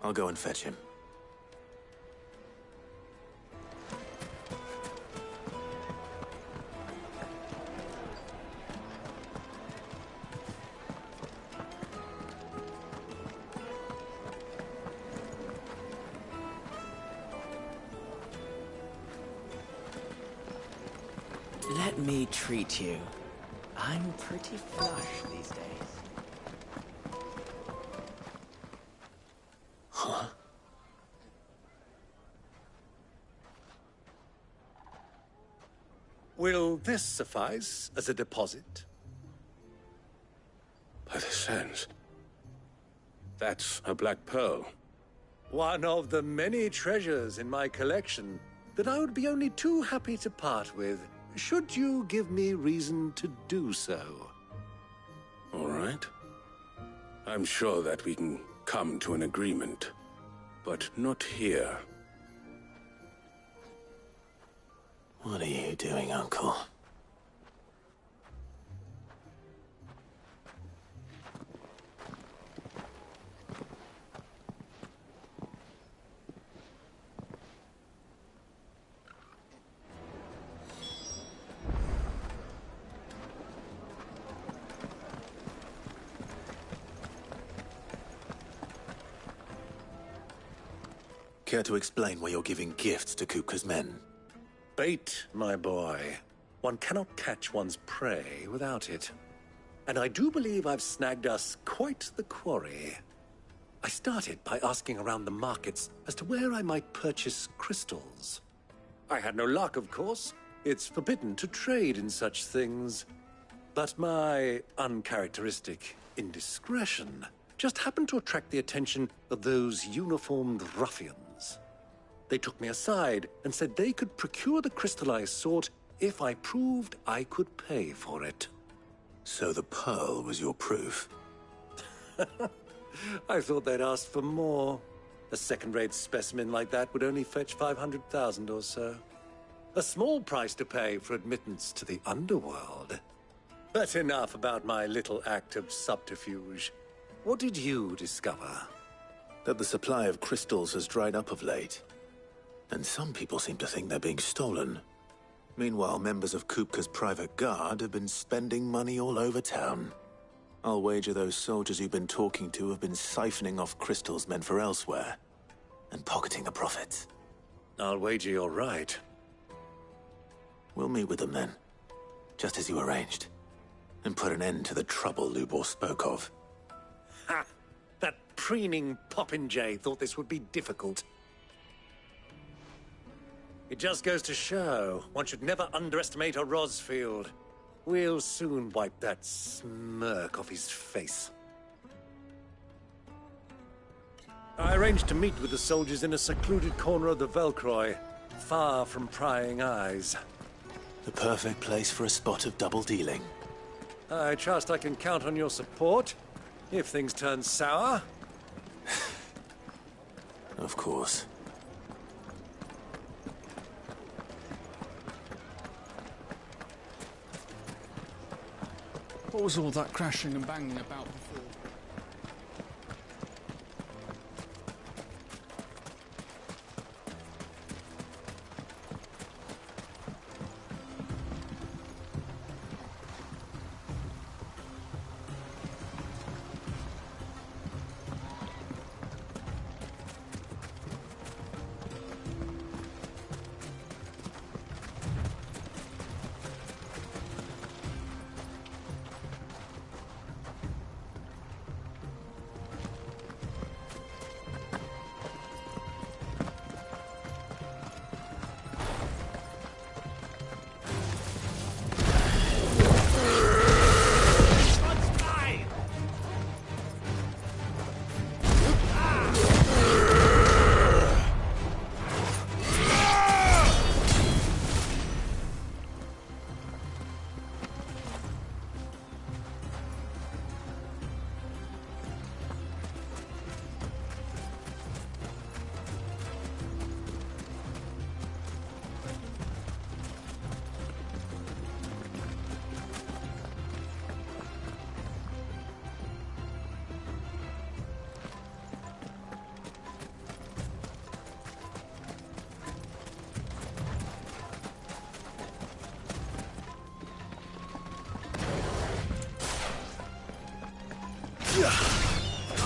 [SPEAKER 1] I'll go and fetch him.
[SPEAKER 7] Let me treat you. I'm pretty flush these days.
[SPEAKER 1] Huh?
[SPEAKER 10] Will this suffice as a deposit?
[SPEAKER 6] By the sands. That's a black pearl.
[SPEAKER 10] One of the many treasures in my collection that I would be only too happy to part with, should you give me reason to do so.
[SPEAKER 6] All right. I'm sure that we can come to an agreement, but not here.
[SPEAKER 1] What are you doing, Uncle? Care to explain why you're giving gifts to Kupka's men?
[SPEAKER 10] Bait, my boy. One cannot catch one's prey without it. And I do believe I've snagged us quite the quarry. I started by asking around the markets as to where I might purchase crystals. I had no luck, of course. It's forbidden to trade in such things. But my uncharacteristic indiscretion just happened to attract the attention of those uniformed ruffians. They took me aside and said they could procure the crystal I sought if I proved I could pay for it.
[SPEAKER 1] So the pearl was your proof?
[SPEAKER 10] I thought they'd asked for more. A second-rate specimen like that would only fetch 500,000 or so. A small price to pay for admittance to the underworld. But enough about my little act of subterfuge. What did you discover?
[SPEAKER 1] That the supply of crystals has dried up of late. And some people seem to think they're being stolen. Meanwhile, members of Kupka's private guard have been spending money all over town. I'll wager those soldiers you've been talking to have been siphoning off crystals meant for elsewhere, and pocketing the profits.
[SPEAKER 10] I'll wager you're right.
[SPEAKER 1] We'll meet with them then, just as you arranged, and put an end to the trouble Lubor spoke of.
[SPEAKER 10] Ha! That preening popinjay thought this would be difficult. It just goes to show, one should never underestimate a Rosfield. We'll soon wipe that smirk off his face. I arranged to meet with the soldiers in a secluded corner of the Velcroy, far from prying eyes.
[SPEAKER 1] The perfect place for a spot of double dealing.
[SPEAKER 10] I trust I can count on your support, if things turn sour.
[SPEAKER 1] Of course.
[SPEAKER 8] What was all that crashing and banging about before?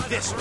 [SPEAKER 4] This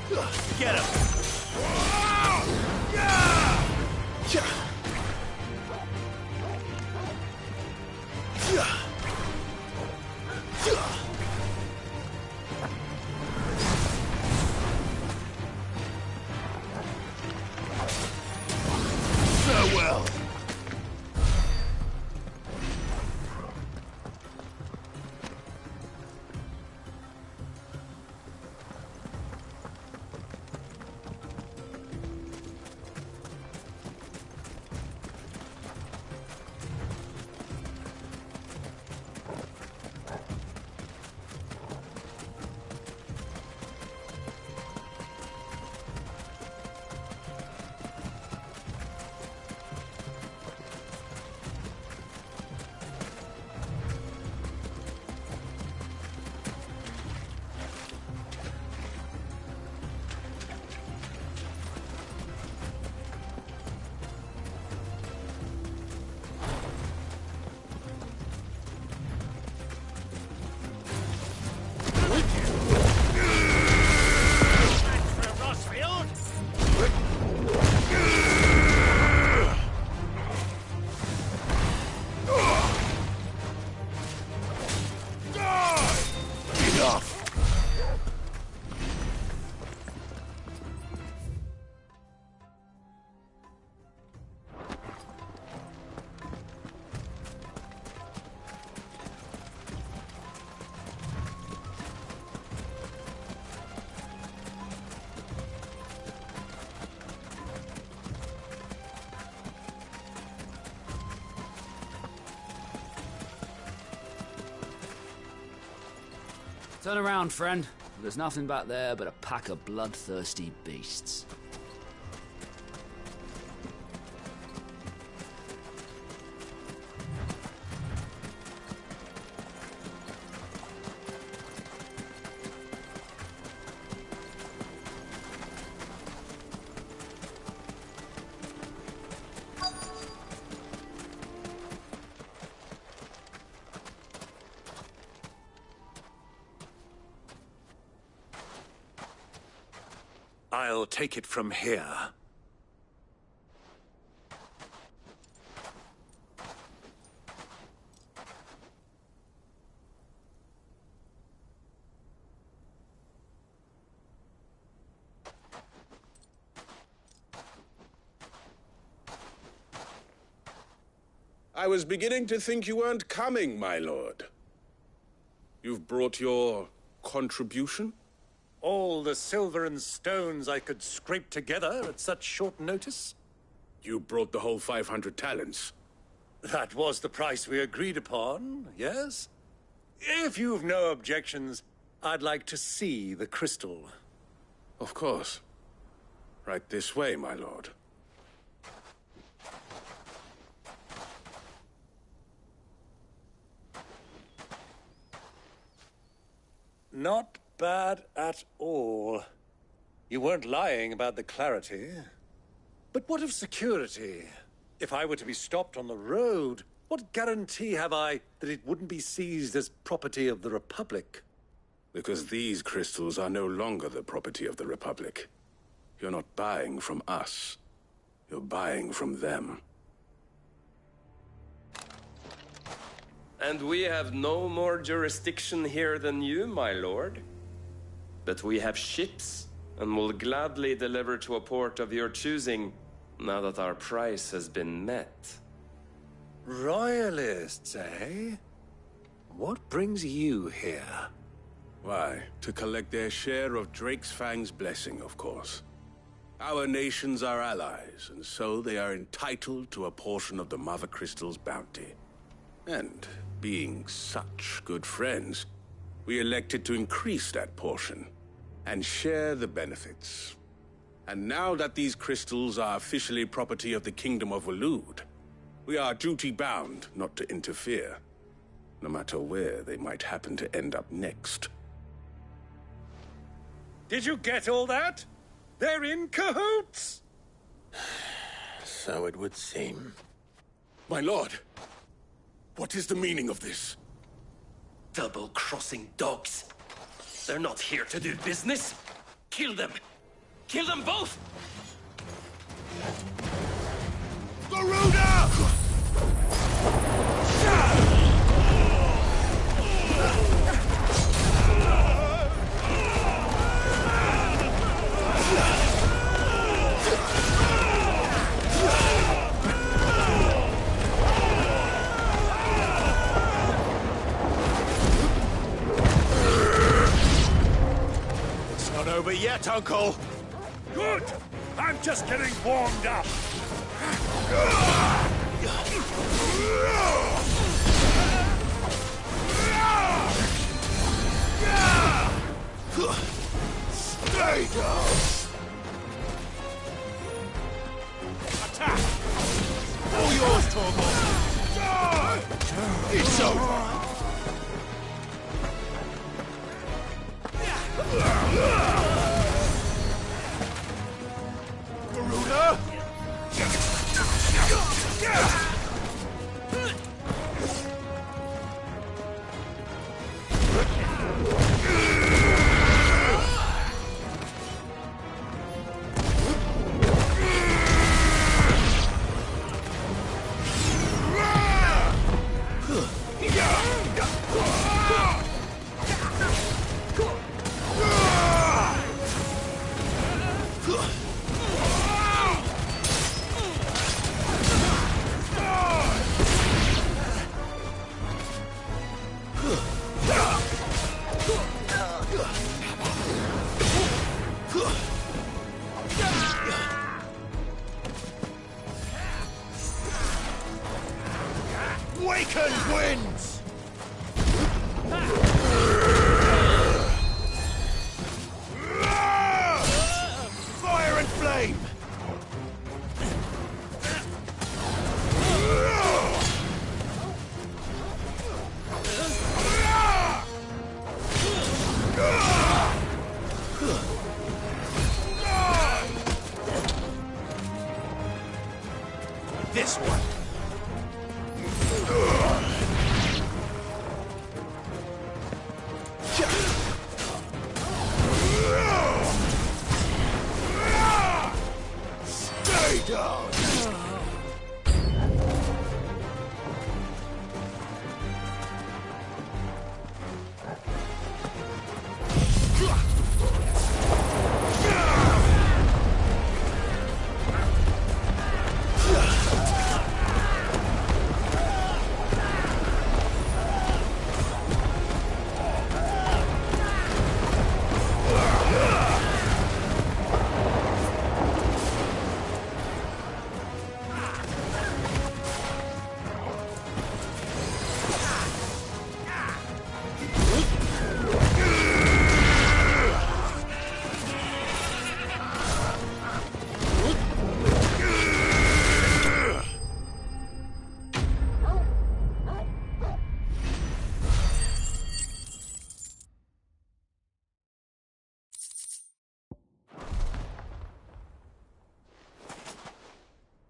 [SPEAKER 4] Get him!
[SPEAKER 1] Farewell.
[SPEAKER 3] Turn around, friend. There's nothing back there but a pack of bloodthirsty beasts.
[SPEAKER 10] I'll take it from here.
[SPEAKER 6] I was beginning to think you weren't coming, my lord. You've brought your contribution?
[SPEAKER 10] All the silver and stones I could scrape together at such short notice?
[SPEAKER 6] You brought the whole 500 talents.
[SPEAKER 10] That was the price we agreed upon, yes? If you've no objections, I'd like to see the crystal.
[SPEAKER 6] Of course. Right this way, my lord.
[SPEAKER 10] Not bad at all. You weren't lying about the clarity. But what of security? If I were to be stopped on the road, what guarantee have I that it wouldn't be seized as property of the Republic?
[SPEAKER 6] Because these crystals are no longer the property of the Republic. You're not buying from us. You're buying from them.
[SPEAKER 2] And we have no more jurisdiction here than you, my lord. But we have ships, and will gladly deliver to a port of your choosing, now that our price has been met.
[SPEAKER 10] Royalists, eh? What brings you here?
[SPEAKER 6] Why, to collect their share of Drake's Fang's blessing, of course. Our nations are allies, and so they are entitled to a portion of the Mother Crystal's bounty. And, being such good friends, we elected to increase that portion and share the benefits. And now that these crystals are officially property of the Kingdom of Waloed, we are duty-bound not to interfere, no matter where they might happen to end up next.
[SPEAKER 10] Did you get all that? They're in cahoots!
[SPEAKER 1] So it would seem.
[SPEAKER 6] My lord, what is the meaning of this?
[SPEAKER 2] Double-crossing dogs. They're not here to do business. Kill them, Kill them both!
[SPEAKER 6] Garuda!
[SPEAKER 1] It's not over yet, Uncle.
[SPEAKER 6] Good! I'm just getting warmed up. Stay down! Attack! All yours, Torgal! It's over! Garuda! Waken wins! Fire and flame! This one! Stay down!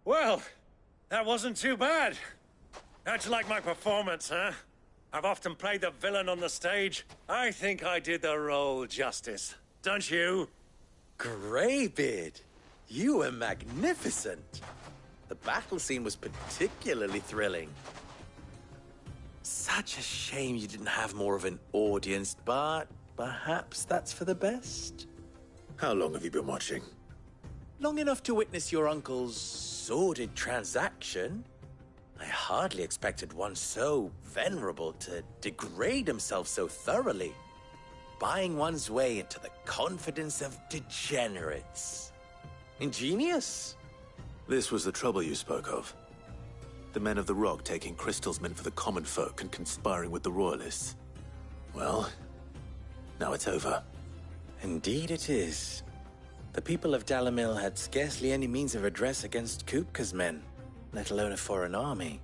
[SPEAKER 10] Well, that wasn't too bad. How'd you like my performance, huh? I've often played the villain on the stage. I think I did the role justice. Don't you?
[SPEAKER 7] Greybeard, you were magnificent. The battle scene was particularly thrilling. Such a shame you didn't have more of an audience, but perhaps that's for the best.
[SPEAKER 1] How long have you been watching?
[SPEAKER 7] Long enough to witness your uncle's sordid transaction. I hardly expected one so venerable to degrade himself so thoroughly, buying one's way into the confidence of degenerates. Ingenious.
[SPEAKER 1] This was the trouble you spoke of. The men of the Rock taking crystals meant for the common folk and conspiring with the Royalists. Well, now it's over.
[SPEAKER 7] Indeed it is. The people of Dalamil had scarcely any means of redress against Kupka's men, let alone a foreign army.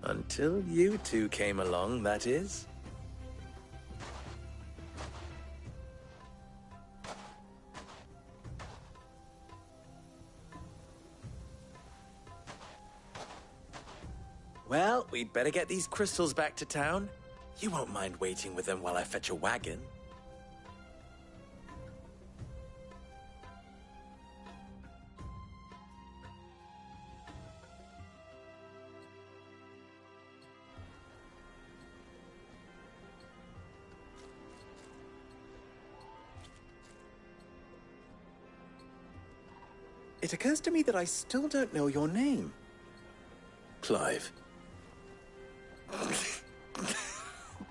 [SPEAKER 7] Until you two came along, that is. Well, we'd better get these crystals back to town. You won't mind waiting with them while I fetch a wagon.
[SPEAKER 12] It occurs to me that I still don't know your name.
[SPEAKER 1] Clive.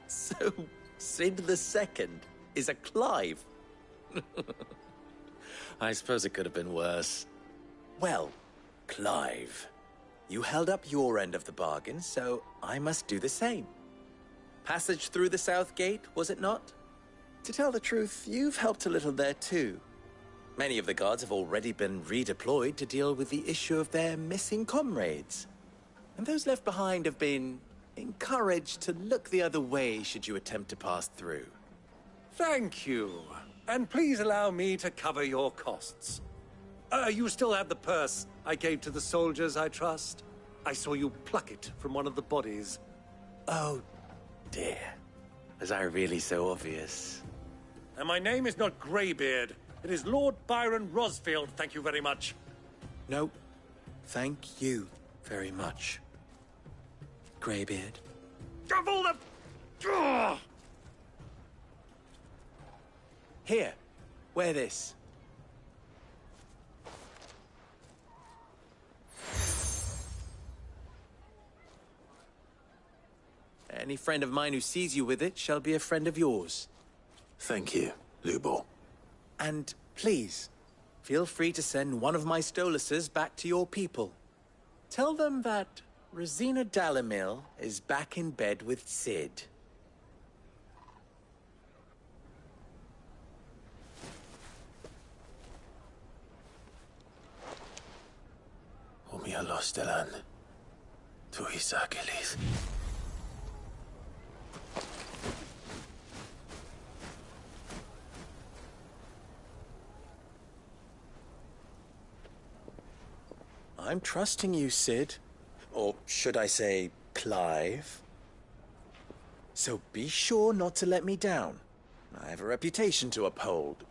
[SPEAKER 12] So, Sid the Second is a Clive? I suppose it could have been worse. Well, Clive, you held up your end of the bargain, so I must do the same. Passage through the South Gate, was it not? To tell the truth, you've helped a little there too. Many of the guards have already been redeployed to deal with the issue of their missing comrades. And those left behind have been encouraged to look the other way should you attempt to pass through.
[SPEAKER 10] Thank you. And please allow me to cover your costs. You still have the purse I gave to the soldiers, I trust? I saw you pluck it from one of the bodies.
[SPEAKER 12] Oh, dear. Was I really so obvious?
[SPEAKER 10] And my name is not Greybeard. It is Lord Byron Rosfield, thank you very much.
[SPEAKER 12] No, thank you very much, Greybeard.
[SPEAKER 10] Of all the... Ugh!
[SPEAKER 12] Here, wear this. Any friend of mine who sees you with it shall be a friend of yours.
[SPEAKER 1] Thank you, Lubor.
[SPEAKER 12] And please, feel free to send one of my Stoluses back to your people. Tell them that Rosina Dalamil is back in bed with Sid.
[SPEAKER 1] Umia los delan. Tu isakelis.
[SPEAKER 12] I'm trusting you, Sid. Or should I say, Clive? So be sure not to let me down. I have a reputation to uphold.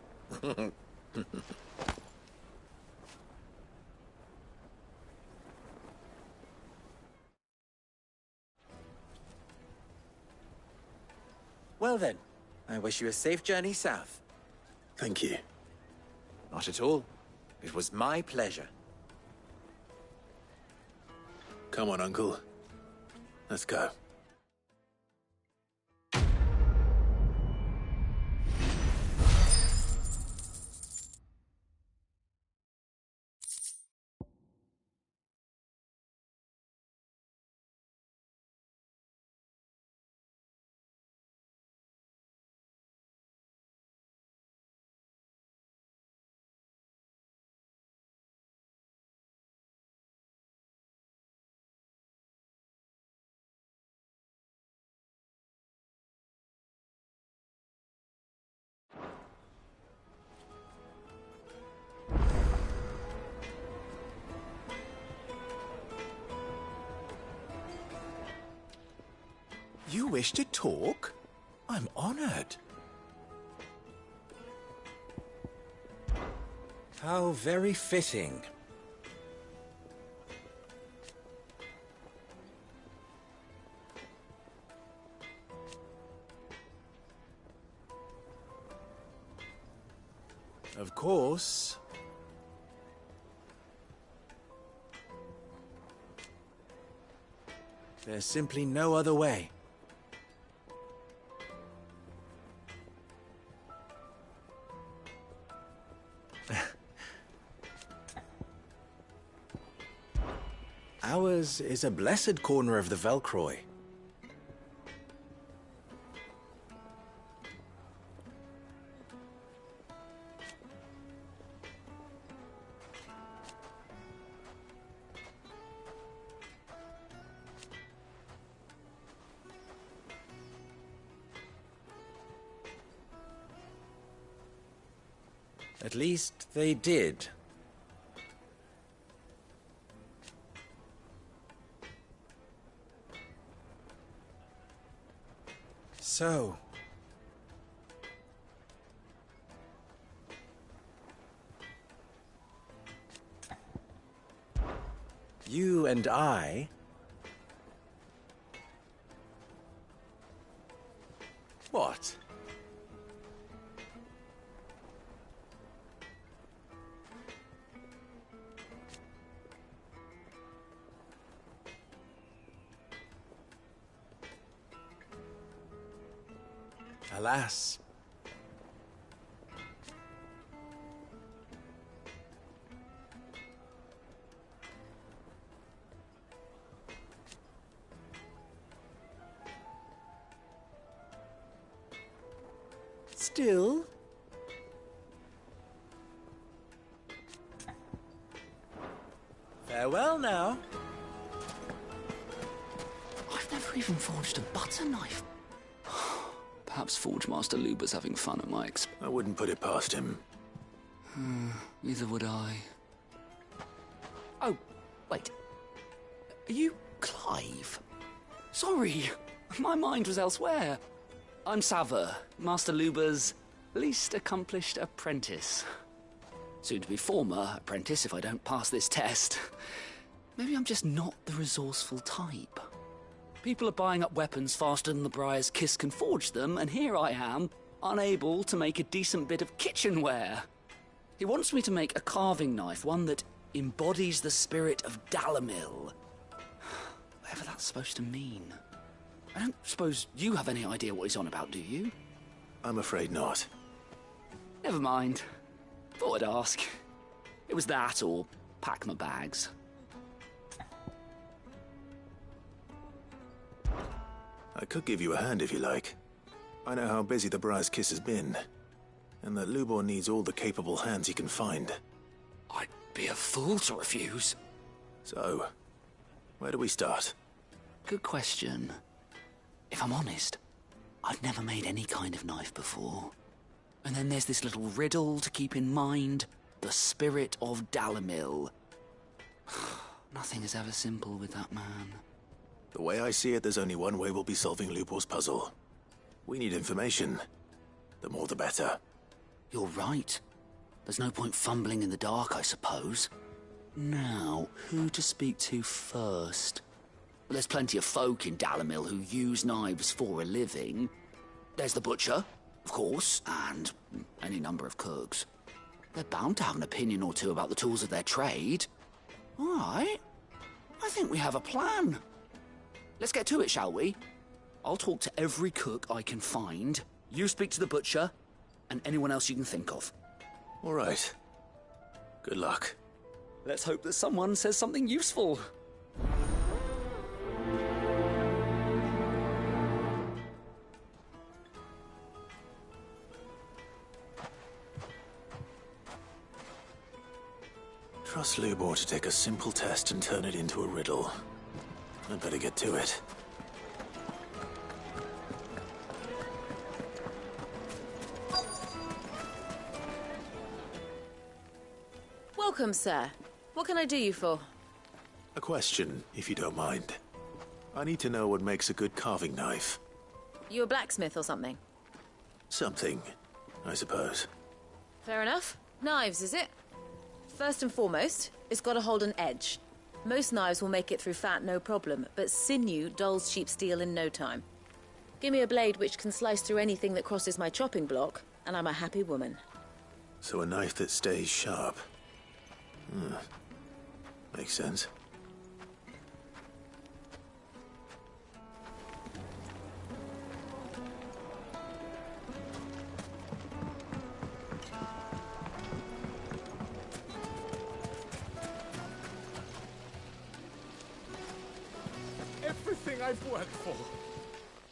[SPEAKER 12] Well then, I wish you a safe journey south.
[SPEAKER 1] Thank you.
[SPEAKER 12] Not at all. It was my pleasure.
[SPEAKER 1] Come on, Uncle. Let's go.
[SPEAKER 12] You wish to talk? I'm honored. How very fitting. Of course. There's simply no other way. Ours is a blessed corner of the Velcroy. At least they did. So, you and I what? Alas. Still. Farewell now.
[SPEAKER 11] I've never even forged a butter knife. Perhaps Forge Master Luber's having fun at my expense.
[SPEAKER 1] I wouldn't put it past him.
[SPEAKER 11] Neither would I.
[SPEAKER 19] Oh, wait. Are you Clive?
[SPEAKER 11] Sorry, my mind was elsewhere. I'm Sava, Master Luber's least accomplished apprentice. Soon to be former apprentice if I don't pass this test. Maybe I'm just not the resourceful type. People are buying up weapons faster than the Briar's Kiss can forge them, and here I am, unable to make a decent bit of kitchenware. He wants me to make a carving knife, one that embodies the spirit of Dalamil. Whatever that's supposed to mean. I don't suppose you have any idea what he's on about, do you?
[SPEAKER 1] I'm afraid not.
[SPEAKER 11] Never mind. Thought I'd ask. It was that or pack my bags.
[SPEAKER 1] I could give you a hand if you like. I know how busy the Briar's Kiss has been, and that Lubor needs all the capable hands he can find.
[SPEAKER 11] I'd be a fool to refuse.
[SPEAKER 1] So, where do we start?
[SPEAKER 11] Good question. If I'm honest, I've never made any kind of knife before. And then there's this little riddle to keep in mind. The spirit of Dalamil. Nothing is ever simple with that man.
[SPEAKER 1] The way I see it, there's only one way we'll be solving Lubor's puzzle. We need information. The more the better.
[SPEAKER 11] You're right. There's no point fumbling in the dark, I suppose. Now, who to speak to first? Well, there's plenty of folk in Dalamil who use knives for a living. There's the butcher, of course, and any number of cooks. They're bound to have an opinion or two about the tools of their trade. All right. I think we have a plan. Let's get to it, shall we? I'll talk to every cook I can find. You speak to the butcher, and anyone else you can think of.
[SPEAKER 1] All right. Good luck.
[SPEAKER 11] Let's hope that someone says something useful.
[SPEAKER 1] Trust Lubor to take a simple test and turn it into a riddle. I'd better get to it.
[SPEAKER 18] Welcome, sir. What can I do you for?
[SPEAKER 1] A question, if you don't mind. I need to know what makes a good carving knife.
[SPEAKER 18] You a blacksmith or something?
[SPEAKER 1] Something, I suppose.
[SPEAKER 18] Fair enough. Knives, is it? First and foremost, it's got to hold an edge. Most knives will make it through fat, no problem, but sinew dulls cheap steel in no time. Give me a blade which can slice through anything that crosses my chopping block, and I'm a happy woman.
[SPEAKER 1] So a knife that stays sharp. Makes sense.
[SPEAKER 5] Everything I've worked for.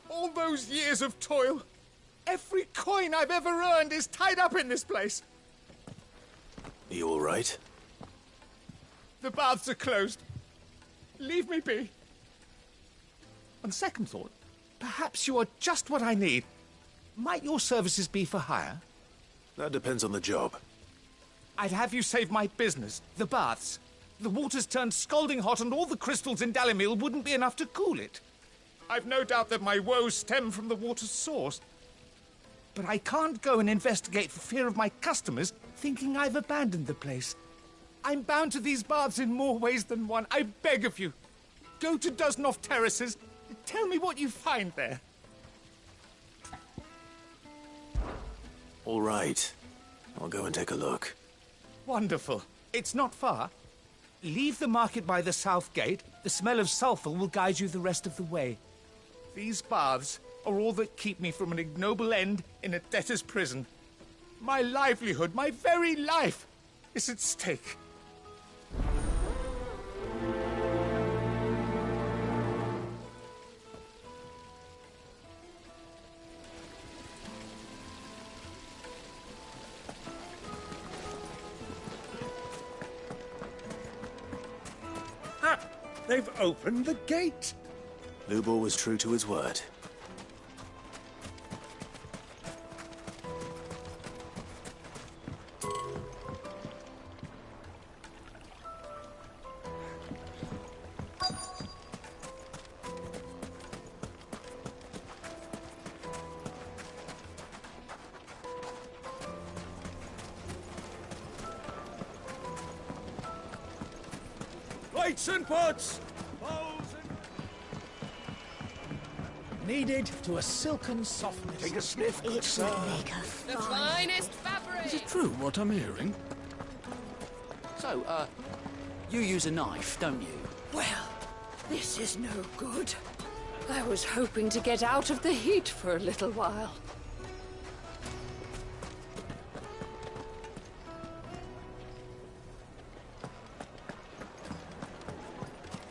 [SPEAKER 5] All those years of toil. Every coin I've ever earned is tied up in this place.
[SPEAKER 1] Are you all right?
[SPEAKER 5] The baths are closed. Leave me be. On second thought, perhaps you are just what I need. Might your services be for hire?
[SPEAKER 1] That depends on the job.
[SPEAKER 5] I'd have you save my business, the baths. The water's turned scalding hot and all the crystals in Dalamil wouldn't be enough to cool it. I've no doubt that my woes stem from the water's source. But I can't go and investigate for fear of my customers thinking I've abandoned the place. I'm bound to these baths in more ways than one. I beg of you. Go to Dusnoff Terraces. Tell me what you find there.
[SPEAKER 1] All right. I'll go and take a look.
[SPEAKER 5] Wonderful. It's not far. Leave the market by the south gate. The smell of sulphur will guide you the rest of the way. These baths are all that keep me from an ignoble end in a debtor's prison. My livelihood, my very life, is at stake.
[SPEAKER 10] They've opened the gate!
[SPEAKER 1] Lubor was true to his word.
[SPEAKER 10] Plates and pots!
[SPEAKER 3] Kneaded to a silken softness.
[SPEAKER 10] Take a sniff, good sir.
[SPEAKER 9] The finest fabric!
[SPEAKER 8] Is it true what I'm hearing?
[SPEAKER 11] So, you use a knife, don't you?
[SPEAKER 9] Well, this is no good. I was hoping to get out of the heat for a little while.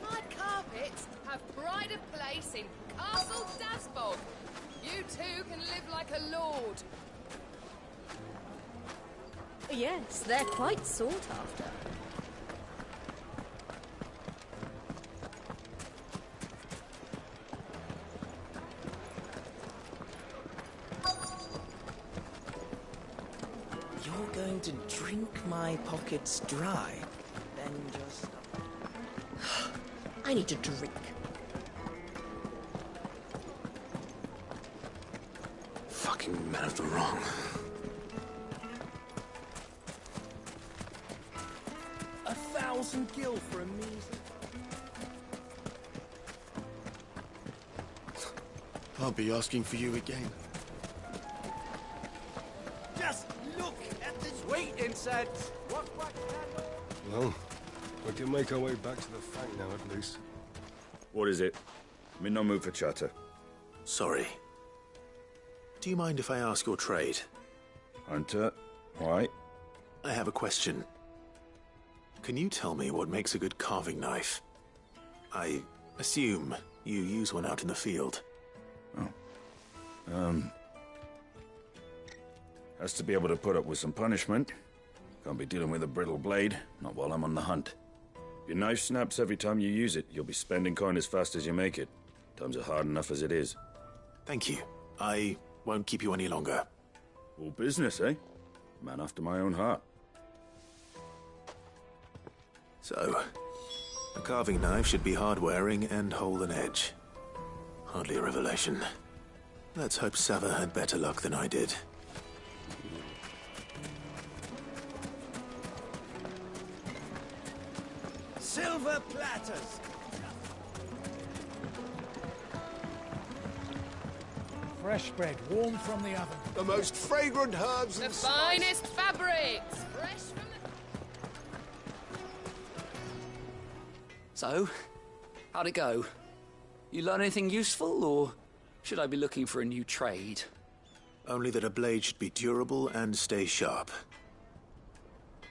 [SPEAKER 9] My carpets have pride of place in Castle Dasbog. You two can live like a lord.
[SPEAKER 18] Yes, they're quite sought after.
[SPEAKER 7] You're going to drink my pockets dry, then just...
[SPEAKER 9] I need a drink.
[SPEAKER 1] Fucking men of the wrong.
[SPEAKER 3] 1,000 gil for a measly...
[SPEAKER 17] I'll be asking for you again.
[SPEAKER 3] Just look at this sweet incense! What?
[SPEAKER 20] Well, we can make our way back to the Fang now, at least.
[SPEAKER 21] What is it? I'm in no mood for chatter.
[SPEAKER 1] Sorry. Do you mind if I ask your trade?
[SPEAKER 21] Hunter, why?
[SPEAKER 1] I have a question. Can you tell me what makes a good carving knife? I assume you use one out in the field.
[SPEAKER 21] Has to be able to put up with some punishment. Can't be dealing with a brittle blade, not while I'm on the hunt. If your knife snaps every time you use it, you'll be spending coin as fast as you make it. Times are hard enough as it is.
[SPEAKER 1] Thank you. I won't keep you any longer.
[SPEAKER 21] All business, eh? Man after my own heart.
[SPEAKER 1] So, a carving knife should be hard-wearing and hold an edge. Hardly a revelation. Let's hope Sava had better luck than I did.
[SPEAKER 3] Silver platters! Fresh bread, warm from the oven.
[SPEAKER 17] The most fragrant herbs
[SPEAKER 9] The
[SPEAKER 17] and
[SPEAKER 9] finest fabrics! Fresh from the...
[SPEAKER 11] So, how'd it go? You learn anything useful, or should I be looking for a new trade?
[SPEAKER 1] Only that a blade should be durable and stay sharp.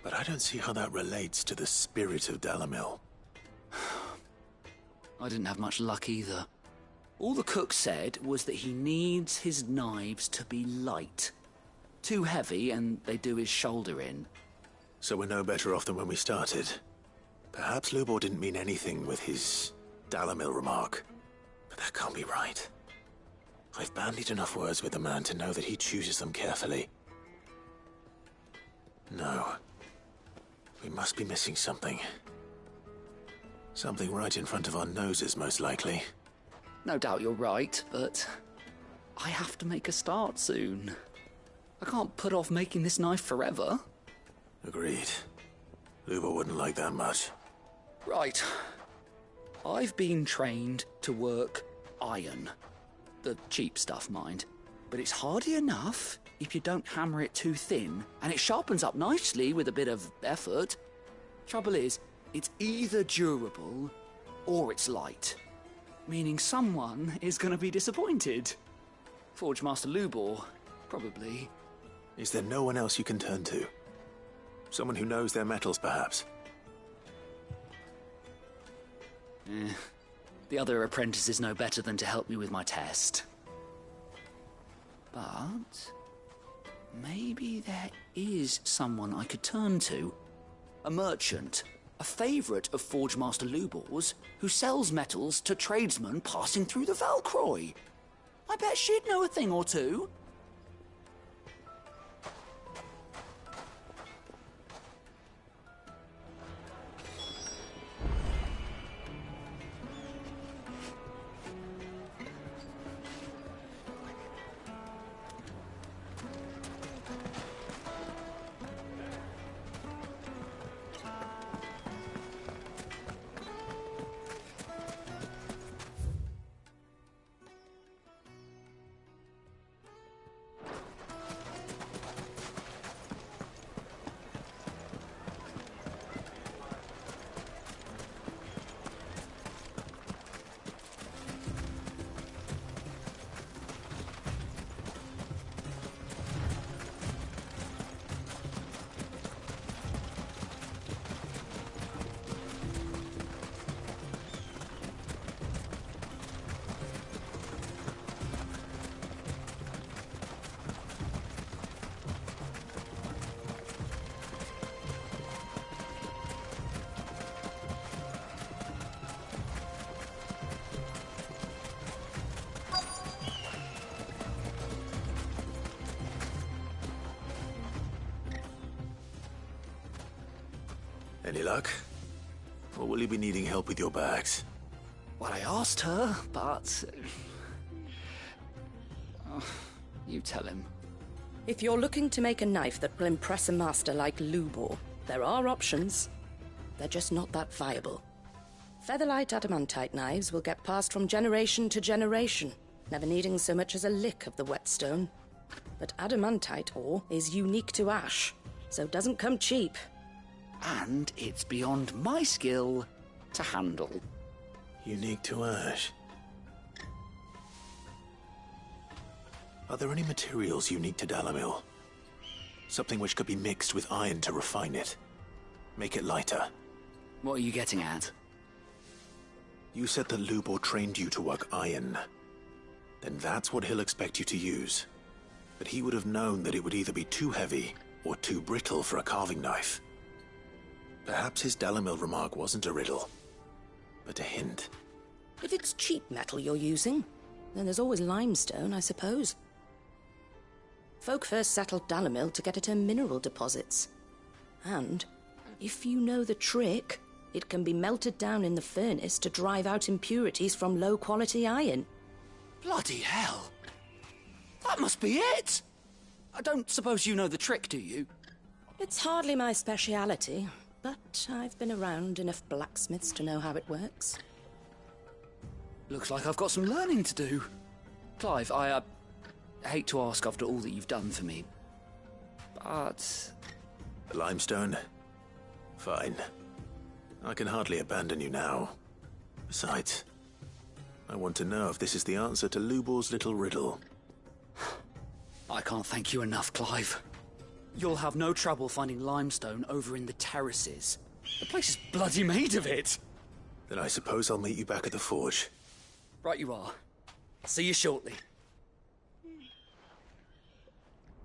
[SPEAKER 1] But I don't see how that relates to the spirit of Dalamil.
[SPEAKER 11] I didn't have much luck either. All the cook said was that he needs his knives to be light. Too heavy and they do his shoulder in.
[SPEAKER 1] So we're no better off than when we started. Perhaps Lubor didn't mean anything with his Dalamil remark. But that can't be right. I've bandied enough words with the man to know that he chooses them carefully. No. We must be missing something. Something right in front of our noses, most likely.
[SPEAKER 11] No doubt you're right, but I have to make a start soon. I can't put off making this knife forever.
[SPEAKER 1] Agreed. Lubor wouldn't like that much.
[SPEAKER 11] Right. I've been trained to work iron. The cheap stuff, mind. But it's hardy enough if you don't hammer it too thin, and it sharpens up nicely with a bit of effort. Trouble is, it's either durable or it's light. Meaning someone is going to be disappointed. Forge Master Lubor, probably.
[SPEAKER 1] Is there no one else you can turn to? Someone who knows their metals, perhaps?
[SPEAKER 11] The other apprentices know better than to help me with my test. But maybe there is someone I could turn to. A merchant, a favourite of Forge Master Lubor's, who sells metals to tradesmen passing through the Valcroy. I bet she'd know a thing or two.
[SPEAKER 1] Any luck? Or will you be needing help with your bags?
[SPEAKER 11] Well, I asked her, but... Oh, you tell him.
[SPEAKER 14] If you're looking to make a knife that will impress a master like Lubor, there are options. They're just not that viable. Featherlight adamantite knives will get passed from generation to generation, never needing so much as a lick of the whetstone. But adamantite ore is unique to ash, so it doesn't come cheap.
[SPEAKER 11] And it's beyond my skill to handle.
[SPEAKER 1] Unique to ash. Are there any materials unique to Dalamil? Something which could be mixed with iron to refine it. Make it lighter.
[SPEAKER 11] What are you getting at?
[SPEAKER 1] You said that Lubor trained you to work iron. Then that's what he'll expect you to use. But he would have known that it would either be too heavy or too brittle for a carving knife. Perhaps his Dalamil remark wasn't a riddle, but a hint.
[SPEAKER 14] If it's cheap metal you're using, then there's always limestone, I suppose. Folk first settled Dalamil to get at her mineral deposits. And, if you know the trick, it can be melted down in the furnace to drive out impurities from low-quality iron.
[SPEAKER 11] Bloody hell! That must be it! I don't suppose you know the trick, do you?
[SPEAKER 14] It's hardly my speciality, but I've been around enough blacksmiths to know how it works.
[SPEAKER 11] Looks like I've got some learning to do. Clive, I hate to ask after all that you've done for me, but...
[SPEAKER 1] Limestone? Fine. I can hardly abandon you now. Besides, I want to know if this is the answer to Lubor's little riddle.
[SPEAKER 11] I can't thank you enough, Clive. You'll have no trouble finding limestone over in the terraces. The place is bloody made of it.
[SPEAKER 1] Then I suppose I'll meet you back at the forge.
[SPEAKER 11] Right you are. See you shortly.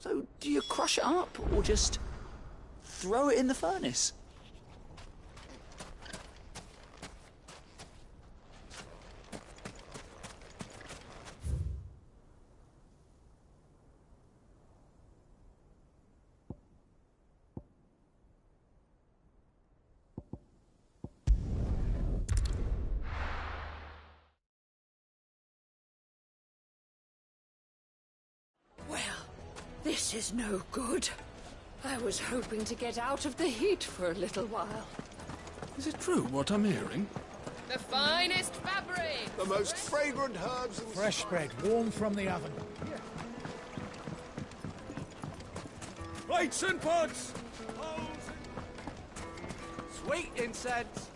[SPEAKER 11] So, do you crush it up, or just throw it in the furnace?
[SPEAKER 16] This is no good. I was hoping to get out of the heat for a little while.
[SPEAKER 8] Is it true what I'm hearing?
[SPEAKER 9] The finest fabric!
[SPEAKER 17] The most fragrant herbs and...
[SPEAKER 3] Fresh bread, warm from the oven.
[SPEAKER 4] Plates and pots!
[SPEAKER 5] Sweet incense!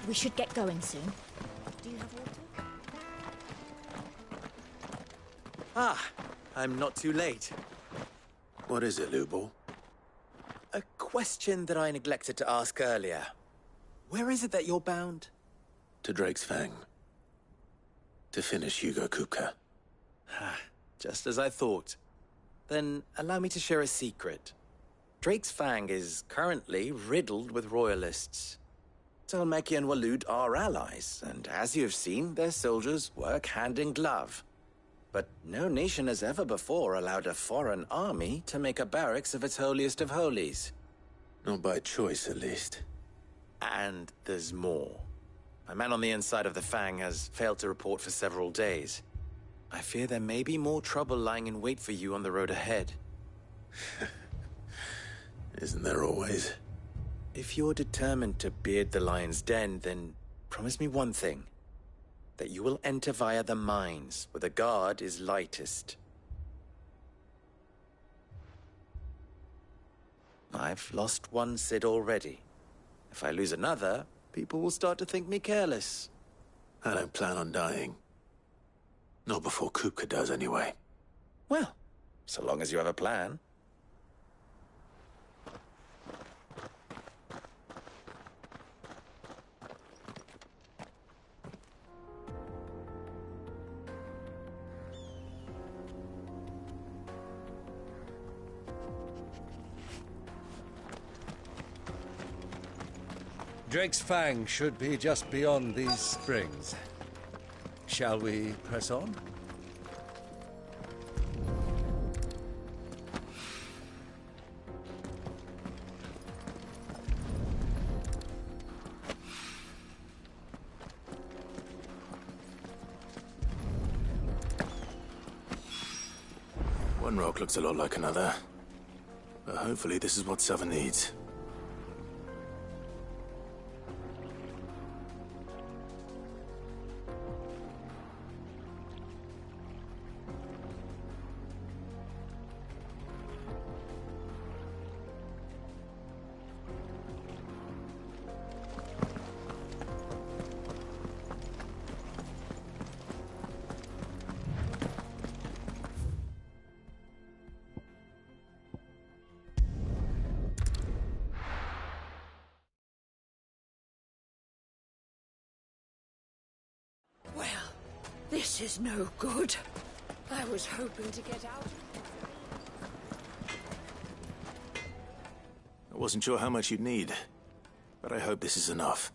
[SPEAKER 22] We should get going soon. Do
[SPEAKER 24] you have water?
[SPEAKER 12] Ah, I'm not too late.
[SPEAKER 1] What is it, Lubor?
[SPEAKER 12] A question that I neglected to ask earlier. Where is it that you're bound?
[SPEAKER 1] To Drake's Fang. To finish Hugo Kupka.
[SPEAKER 12] Just as I thought. Then allow me to share a secret. Drake's Fang is currently riddled with royalists. Talmeki and Walud are allies, and as you have seen, their soldiers work hand in glove. But no nation has ever before allowed a foreign army to make a barracks of its holiest of holies.
[SPEAKER 1] Not by choice, at least.
[SPEAKER 12] And there's more. A man on the inside of the Fang has failed to report for several days. I fear there may be more trouble lying in wait for you on the road ahead.
[SPEAKER 1] Isn't there always?
[SPEAKER 12] If you're determined to beard the lion's den, then promise me one thing. That you will enter via the mines, where the guard is lightest. I've lost one Cid already. If I lose another, people will start to think me careless.
[SPEAKER 1] I don't plan on dying. Not before Kupka does, anyway.
[SPEAKER 12] Well, so long as you have a plan.
[SPEAKER 10] Drake's Fang should be just beyond these springs. Shall we press on?
[SPEAKER 1] One rock looks a lot like another. But hopefully this is what Sava needs.
[SPEAKER 16] Well, this is no good. I was hoping to get out.
[SPEAKER 1] I wasn't sure how much you'd need, but I hope this is enough.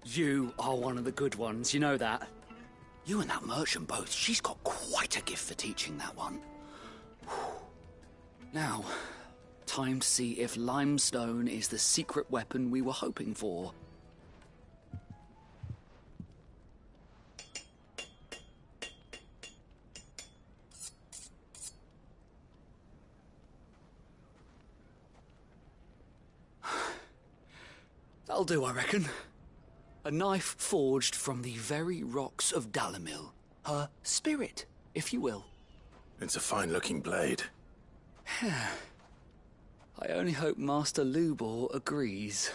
[SPEAKER 11] You are one of the good ones, you know that. You and that merchant both, she's got quite a gift for teaching that one. Now, time to see if limestone is the secret weapon we were hoping for. That'll do, I reckon. A knife forged from the very rocks of Dalimil. Her spirit, if you will.
[SPEAKER 1] It's a fine-looking blade.
[SPEAKER 11] I only hope Master Lubor agrees.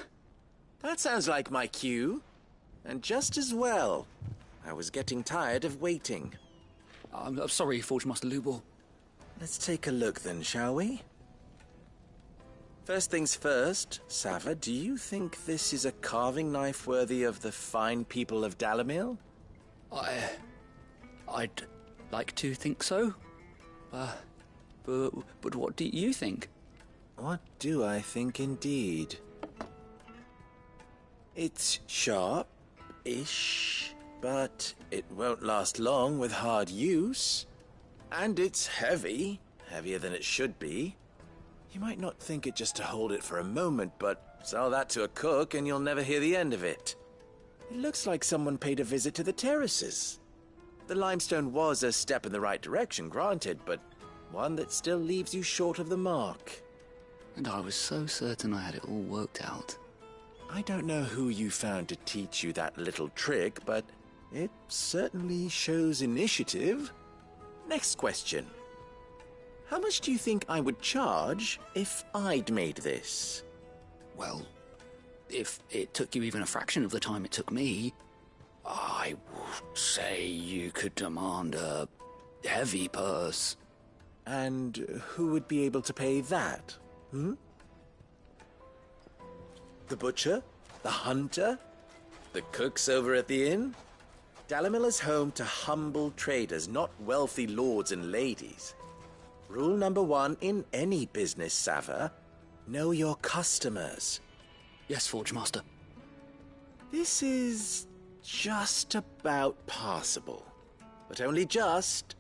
[SPEAKER 12] That sounds like my cue. And just as well. I was getting tired of waiting.
[SPEAKER 11] I'm sorry, Forge Master Lubor.
[SPEAKER 12] Let's take a look then, shall we? First things first, Sava, do you think this is a carving knife worthy of the fine people of Dalimil?
[SPEAKER 11] I'd like to think so. But what do you think?
[SPEAKER 12] What do I think indeed? It's sharp-ish, but it won't last long with hard use. And it's heavy, heavier than it should be. You might not think it just to hold it for a moment, but sell that to a cook and you'll never hear the end of it. It looks like someone paid a visit to the terraces. The limestone was a step in the right direction, granted, but one that still leaves you short of the mark.
[SPEAKER 11] And I was so certain I had it all worked out.
[SPEAKER 12] I don't know who you found to teach you that little trick, but it certainly shows initiative. Next question. How much do you think I would charge if I'd made this?
[SPEAKER 11] Well, if it took you even a fraction of the time it took me, I would say you could demand a heavy purse.
[SPEAKER 12] And who would be able to pay that? The butcher? The hunter? The cooks over at the inn? Dalimil is home to humble traders, not wealthy lords and ladies. Rule number 1 in any business, Sava: know your customers.
[SPEAKER 11] Yes, Forge Master.
[SPEAKER 12] This is just about passable. But only just.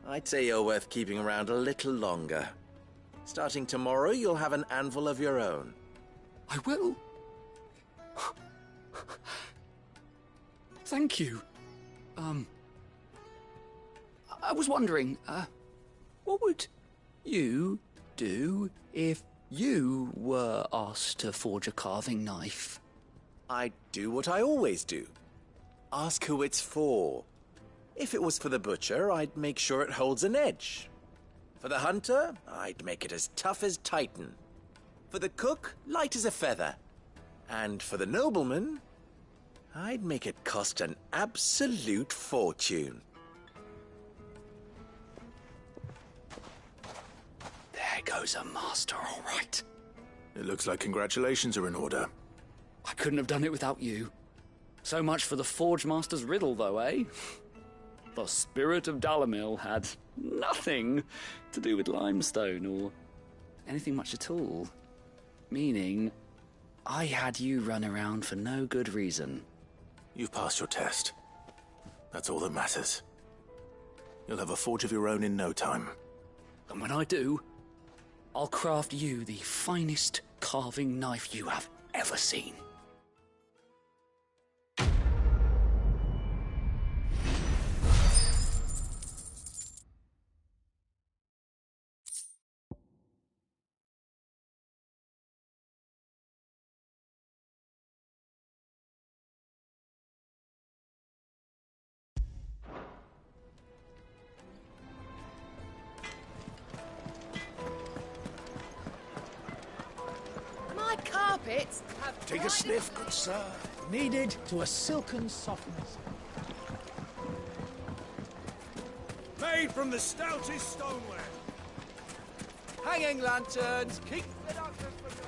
[SPEAKER 12] I'd say you're worth keeping around a little longer. Starting tomorrow, you'll have an anvil of your own.
[SPEAKER 11] I will. Thank you. I was wondering, what would you do if you were asked to forge a carving knife?
[SPEAKER 12] I'd do what I always do. Ask who it's for. If it was for the butcher, I'd make sure it holds an edge. For the hunter, I'd make it as tough as Titan. For the cook, light as a feather. And for the nobleman, I'd make it cost an absolute fortune.
[SPEAKER 11] There goes a master, all right.
[SPEAKER 1] It looks like congratulations are in order.
[SPEAKER 11] I couldn't have done it without you. So much for the Forge Master's riddle, though, eh? The spirit of Dalimil had nothing to do with limestone or anything much at all. Meaning, I had you run around for no good reason.
[SPEAKER 1] You've passed your test. That's all that matters. You'll have a forge of your own in no time.
[SPEAKER 11] And when I do, I'll craft you the finest carving knife you have ever seen.
[SPEAKER 9] Carpets have
[SPEAKER 8] Take a sniff, good sir.
[SPEAKER 3] Kneaded to a silken softness.
[SPEAKER 6] Made from the stoutest stoneware.
[SPEAKER 5] Hanging lanterns, keep the darkness from you.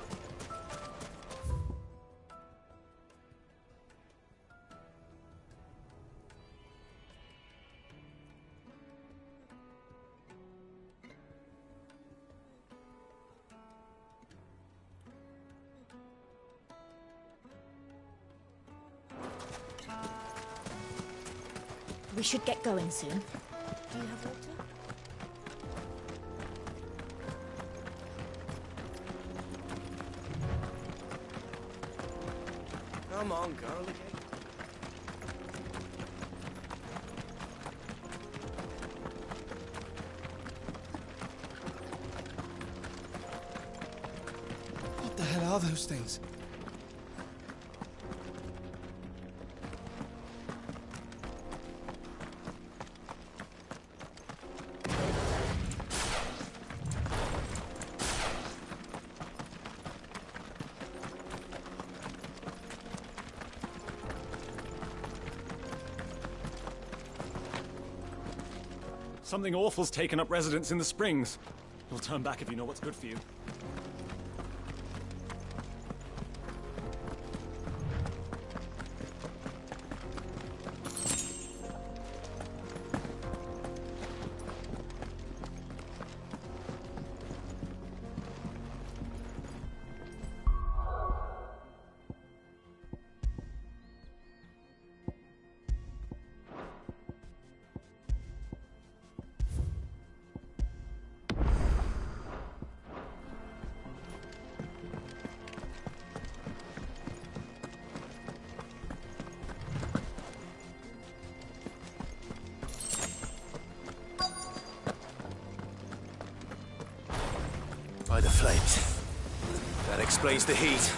[SPEAKER 13] We should get going soon. Do you have water?
[SPEAKER 6] Come on, girl.
[SPEAKER 5] What the hell are those things?
[SPEAKER 15] Something awful's taken up residence in the springs. You'll turn back if you know what's good for you.
[SPEAKER 1] By the flames. That explains the heat.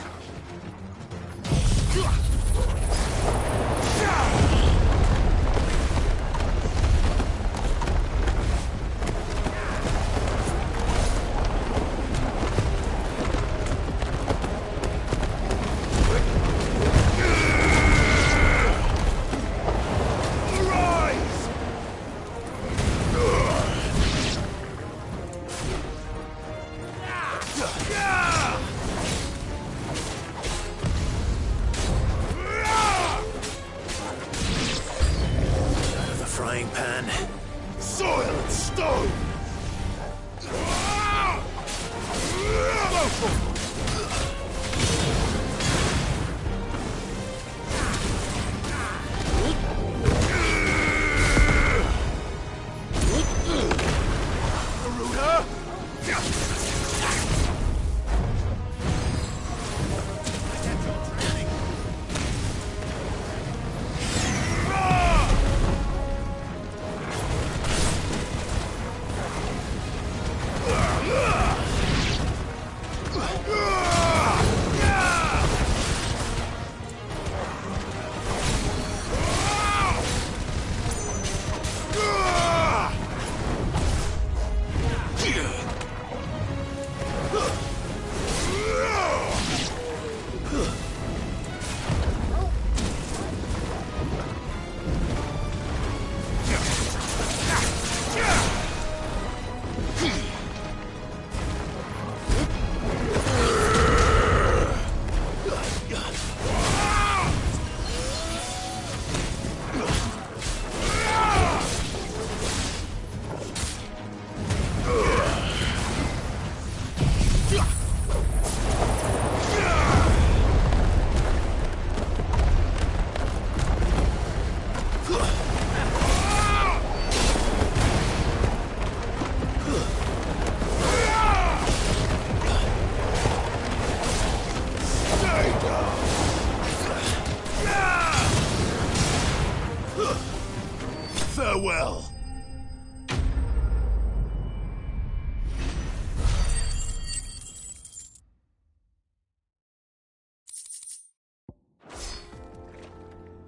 [SPEAKER 1] Farewell.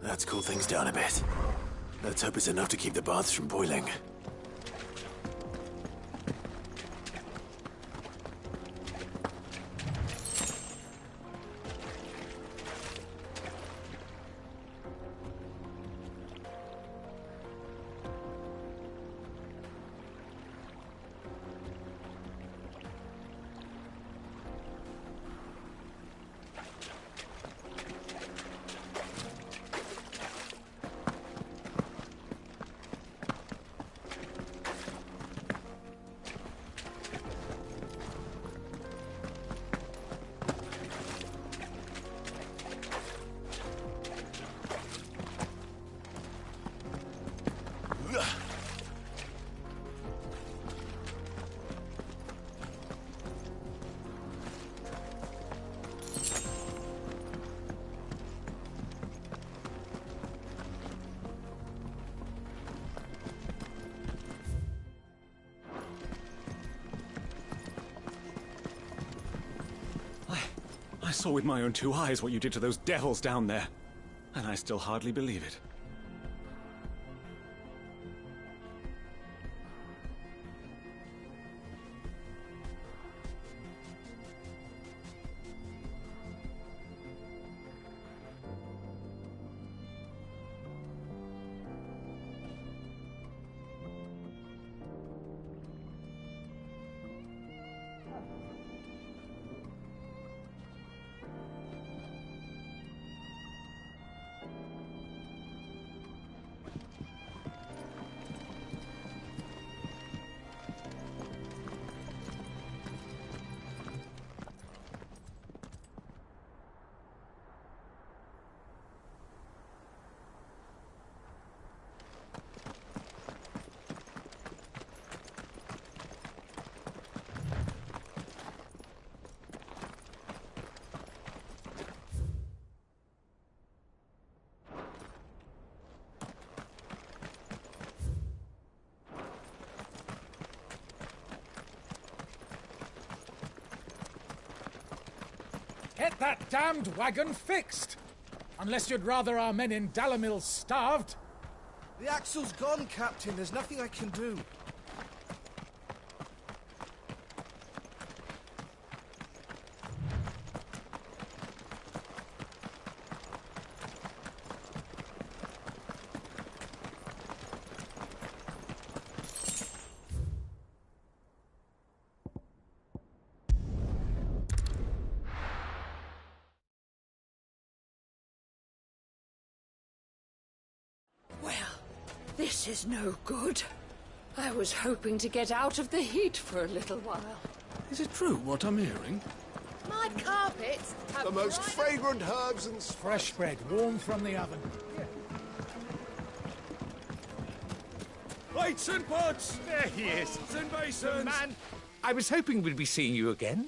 [SPEAKER 1] Let's cool things down a bit. Let's hope it's enough to keep the baths from boiling.
[SPEAKER 15] I saw with my own 2 eyes what you did to those devils down there, and I still hardly believe it.
[SPEAKER 2] Get that damned wagon fixed! Unless you'd rather our men in Dalamil starved.
[SPEAKER 17] The axle's gone, Captain. There's nothing I can do.
[SPEAKER 16] This is no good. I was hoping to get out of the heat for a little while.
[SPEAKER 8] Is it true what I'm hearing?
[SPEAKER 9] My carpets have
[SPEAKER 17] The most
[SPEAKER 9] brighter-
[SPEAKER 17] fragrant herbs and
[SPEAKER 2] Fresh bread, warm from the oven.
[SPEAKER 5] Plates and pots! There he is.
[SPEAKER 15] Pots and basins!
[SPEAKER 5] Man, I was hoping we'd be seeing you again.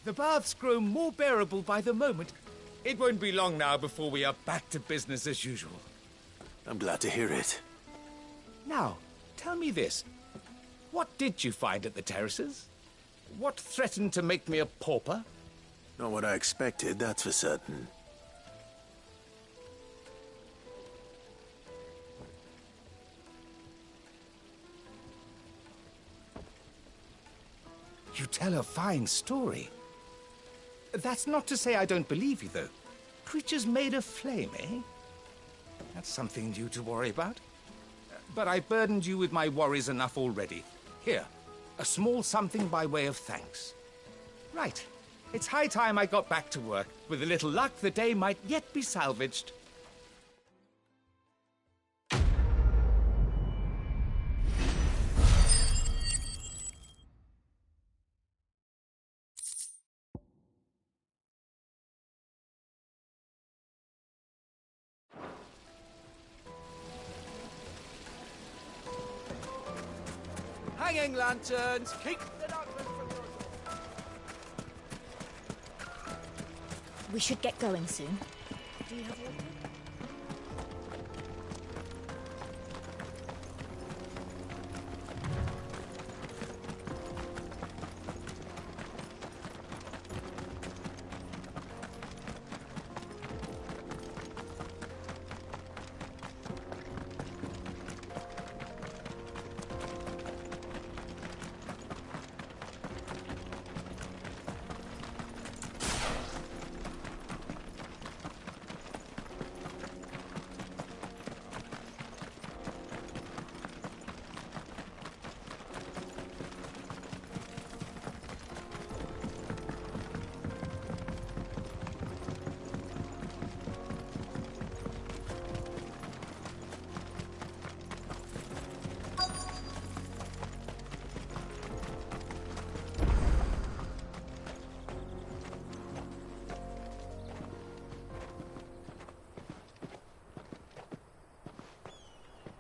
[SPEAKER 5] The baths grow more bearable by the moment. It won't be long now before we are back to business as usual.
[SPEAKER 1] I'm glad to hear it.
[SPEAKER 5] Now, tell me this. What did you find at the terraces? What threatened to make me a pauper?
[SPEAKER 1] Not what I expected, that's for certain.
[SPEAKER 5] You tell a fine story. That's not to say I don't believe you, though. Creatures made of flame, eh? That's something new to worry about. But I burdened you with my worries enough already. Here, a small something by way of thanks. Right. It's high time I got back to work. With a little luck, the day might yet be salvaged.
[SPEAKER 17] Hanging lanterns! Keep the darkness from your...
[SPEAKER 13] We should get going soon. Do you have water?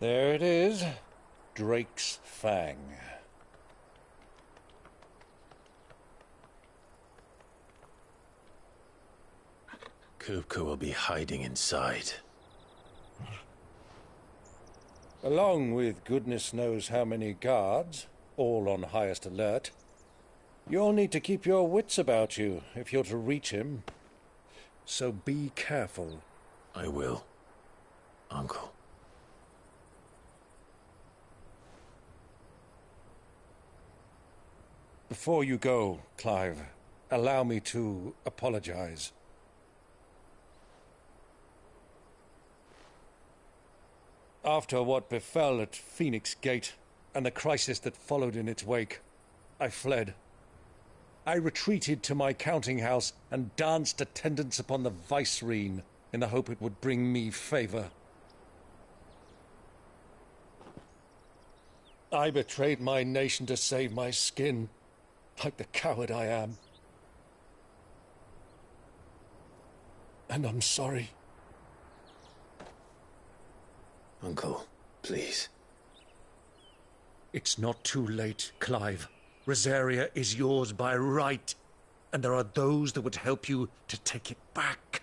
[SPEAKER 10] There it is. Drake's Fang.
[SPEAKER 1] Kupka will be hiding inside.
[SPEAKER 10] Along with goodness knows how many guards, all on highest alert. You'll need to keep your wits about you if you're to reach him. So be careful.
[SPEAKER 1] I will, Uncle.
[SPEAKER 10] Before you go, Clive, allow me to apologize. After what befell at Phoenix Gate and the crisis that followed in its wake, I fled. I retreated to my counting house and danced attendance upon the vicereine in the hope it would bring me favor. I betrayed my nation to save my skin, like the coward I am. And I'm sorry.
[SPEAKER 1] Uncle, please.
[SPEAKER 10] It's not too late, Clive. Rosaria is yours by right, and there are those that would help you to take it back.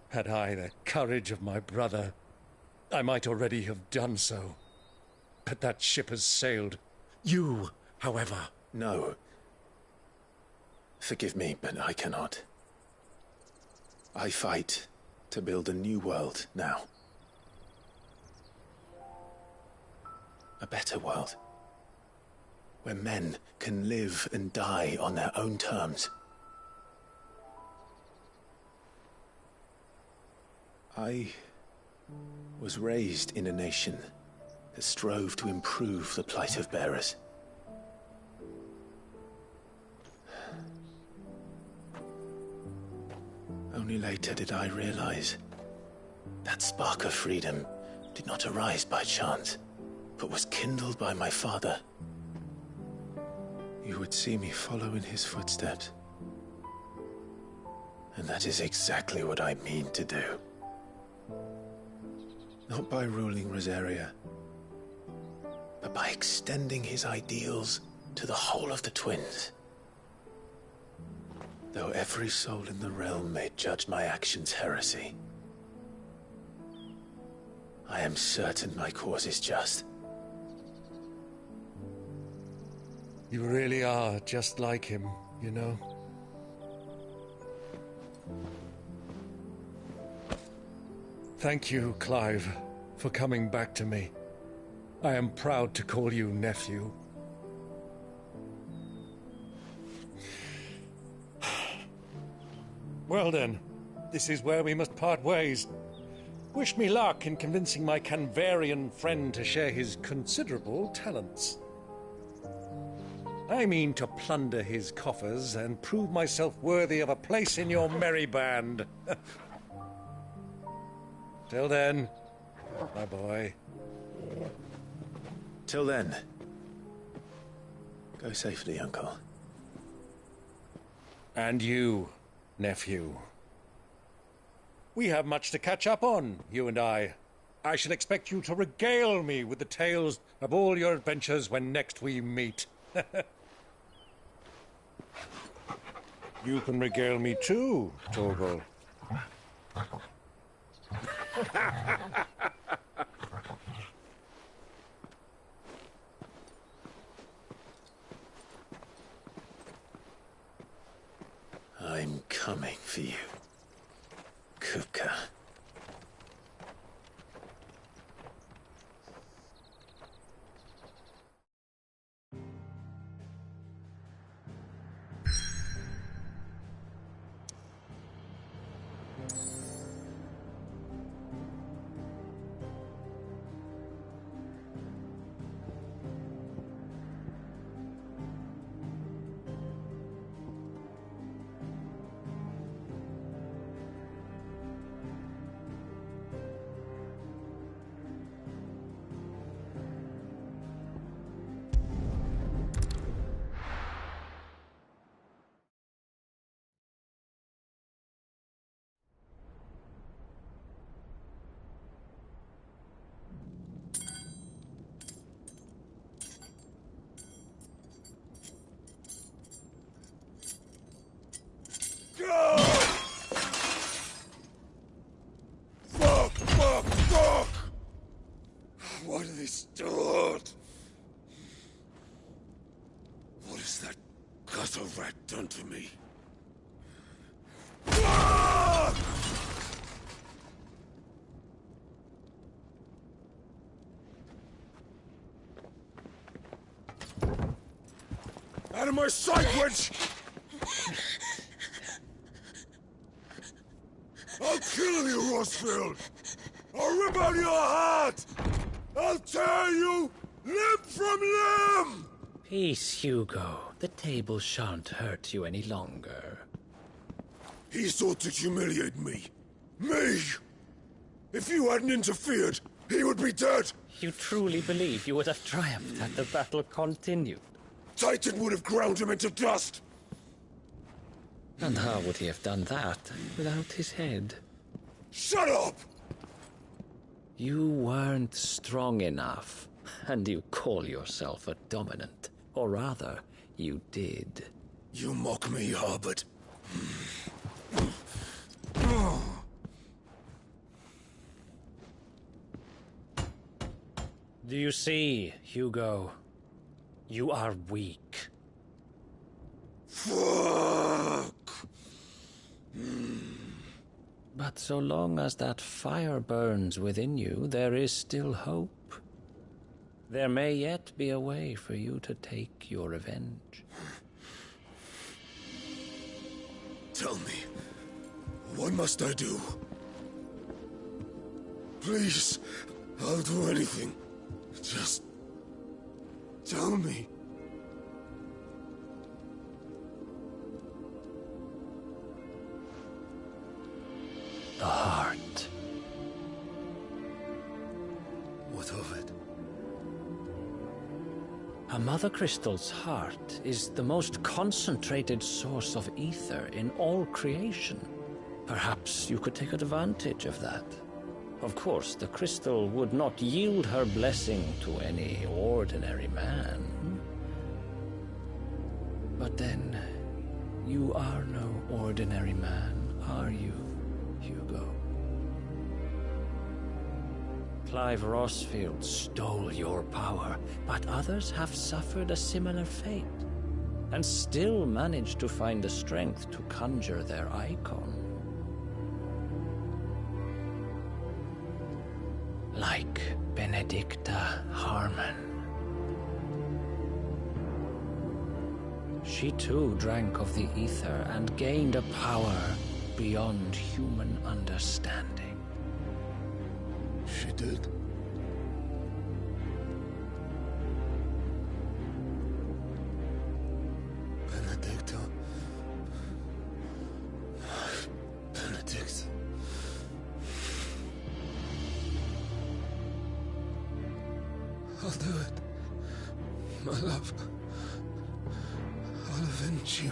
[SPEAKER 10] Had I the courage of my brother, I might already have done so. But that ship has sailed. You, however...
[SPEAKER 1] No. Forgive me, but I cannot. I fight to build a new world now. A better world. Where men can live and die on their own terms. I was raised in a nation that strove to improve the plight of bearers. Only later did I realize that spark of freedom did not arise by chance, but was kindled by my father. you would see me follow in his footsteps. And that is exactly what I mean to do. Not by ruling Rosaria, but by extending his ideals to the whole of the Twins. Though every soul in the realm may judge my actions heresy, I am certain my cause is just.
[SPEAKER 10] You really are just like him, you know? Thank you, Clive, for coming back to me. I am proud to call you nephew. Well then, this is where we must part ways. Wish me luck in convincing my Canvarian friend to share his considerable talents. I mean to plunder his coffers and prove myself worthy of a place in your merry band. Till then, my boy.
[SPEAKER 1] Till then, go safely, Uncle.
[SPEAKER 10] And you, nephew. We have much to catch up on, you and I. I shall expect you to regale me with the tales of all your adventures when next we meet. You can regale me too, Torgal.
[SPEAKER 1] I'm coming for you, Kupka.
[SPEAKER 6] Fuck! Why do they start? What has that gutter rat done to me? Out of my sight, witch! I'll kill you, Rossfield! I'll rip out your heart! I'll tear you limb from limb!
[SPEAKER 18] Peace, Hugo. The table shan't hurt you any longer.
[SPEAKER 6] He sought to humiliate me. Me! If you hadn't interfered, he would be dead!
[SPEAKER 18] You truly believe you would have triumphed had the battle continued?
[SPEAKER 6] Titan would have ground him into dust!
[SPEAKER 18] And how would he have done that without his head?
[SPEAKER 6] Shut up!
[SPEAKER 18] You weren't strong enough, and you call yourself a dominant. Or rather, you did.
[SPEAKER 6] You mock me, Harbert.
[SPEAKER 18] Do you see, Hugo? You are weak.
[SPEAKER 6] Fuck!
[SPEAKER 18] But so long as that fire burns within you, there is still hope. There may yet be a way for you to take your revenge.
[SPEAKER 6] Tell me, what must I do? Please, I'll do anything. Just tell me.
[SPEAKER 18] The heart.
[SPEAKER 6] What of it?
[SPEAKER 18] A Mother Crystal's heart is the most concentrated source of ether in all creation. Perhaps you could take advantage of that. Of course, the crystal would not yield her blessing to any ordinary man. But then, you are no ordinary man, are you, Hugo? Clive Rossfield stole your power, but others have suffered a similar fate, and still managed to find the strength to conjure their icon. Like Benedicta Harmon. She too drank of the ether and gained a power beyond human understanding.
[SPEAKER 20] She did? Benedicta. Benedict. I'll do it. My love. I'll avenge you.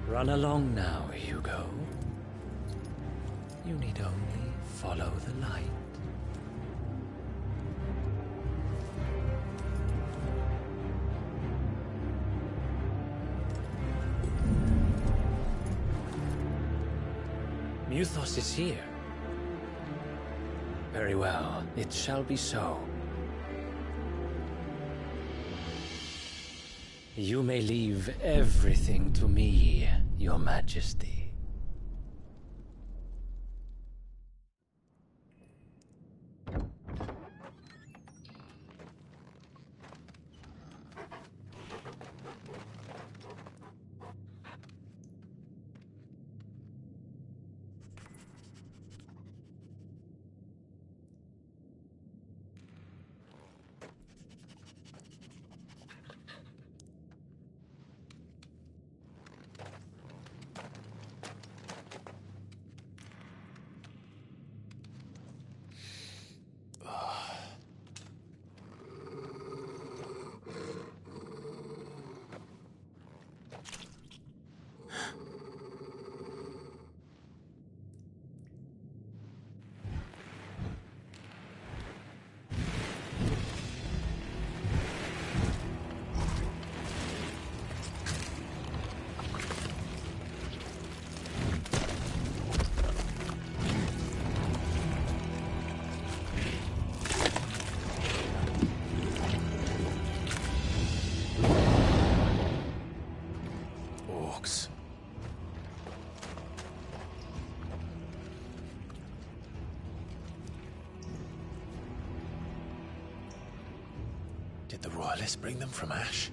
[SPEAKER 18] Run along now, Hugo. You need only follow the light. Muthos is here. Very well, it shall be so. You may leave everything to me, Your Majesty.
[SPEAKER 1] Did the Royalists bring them from Ash?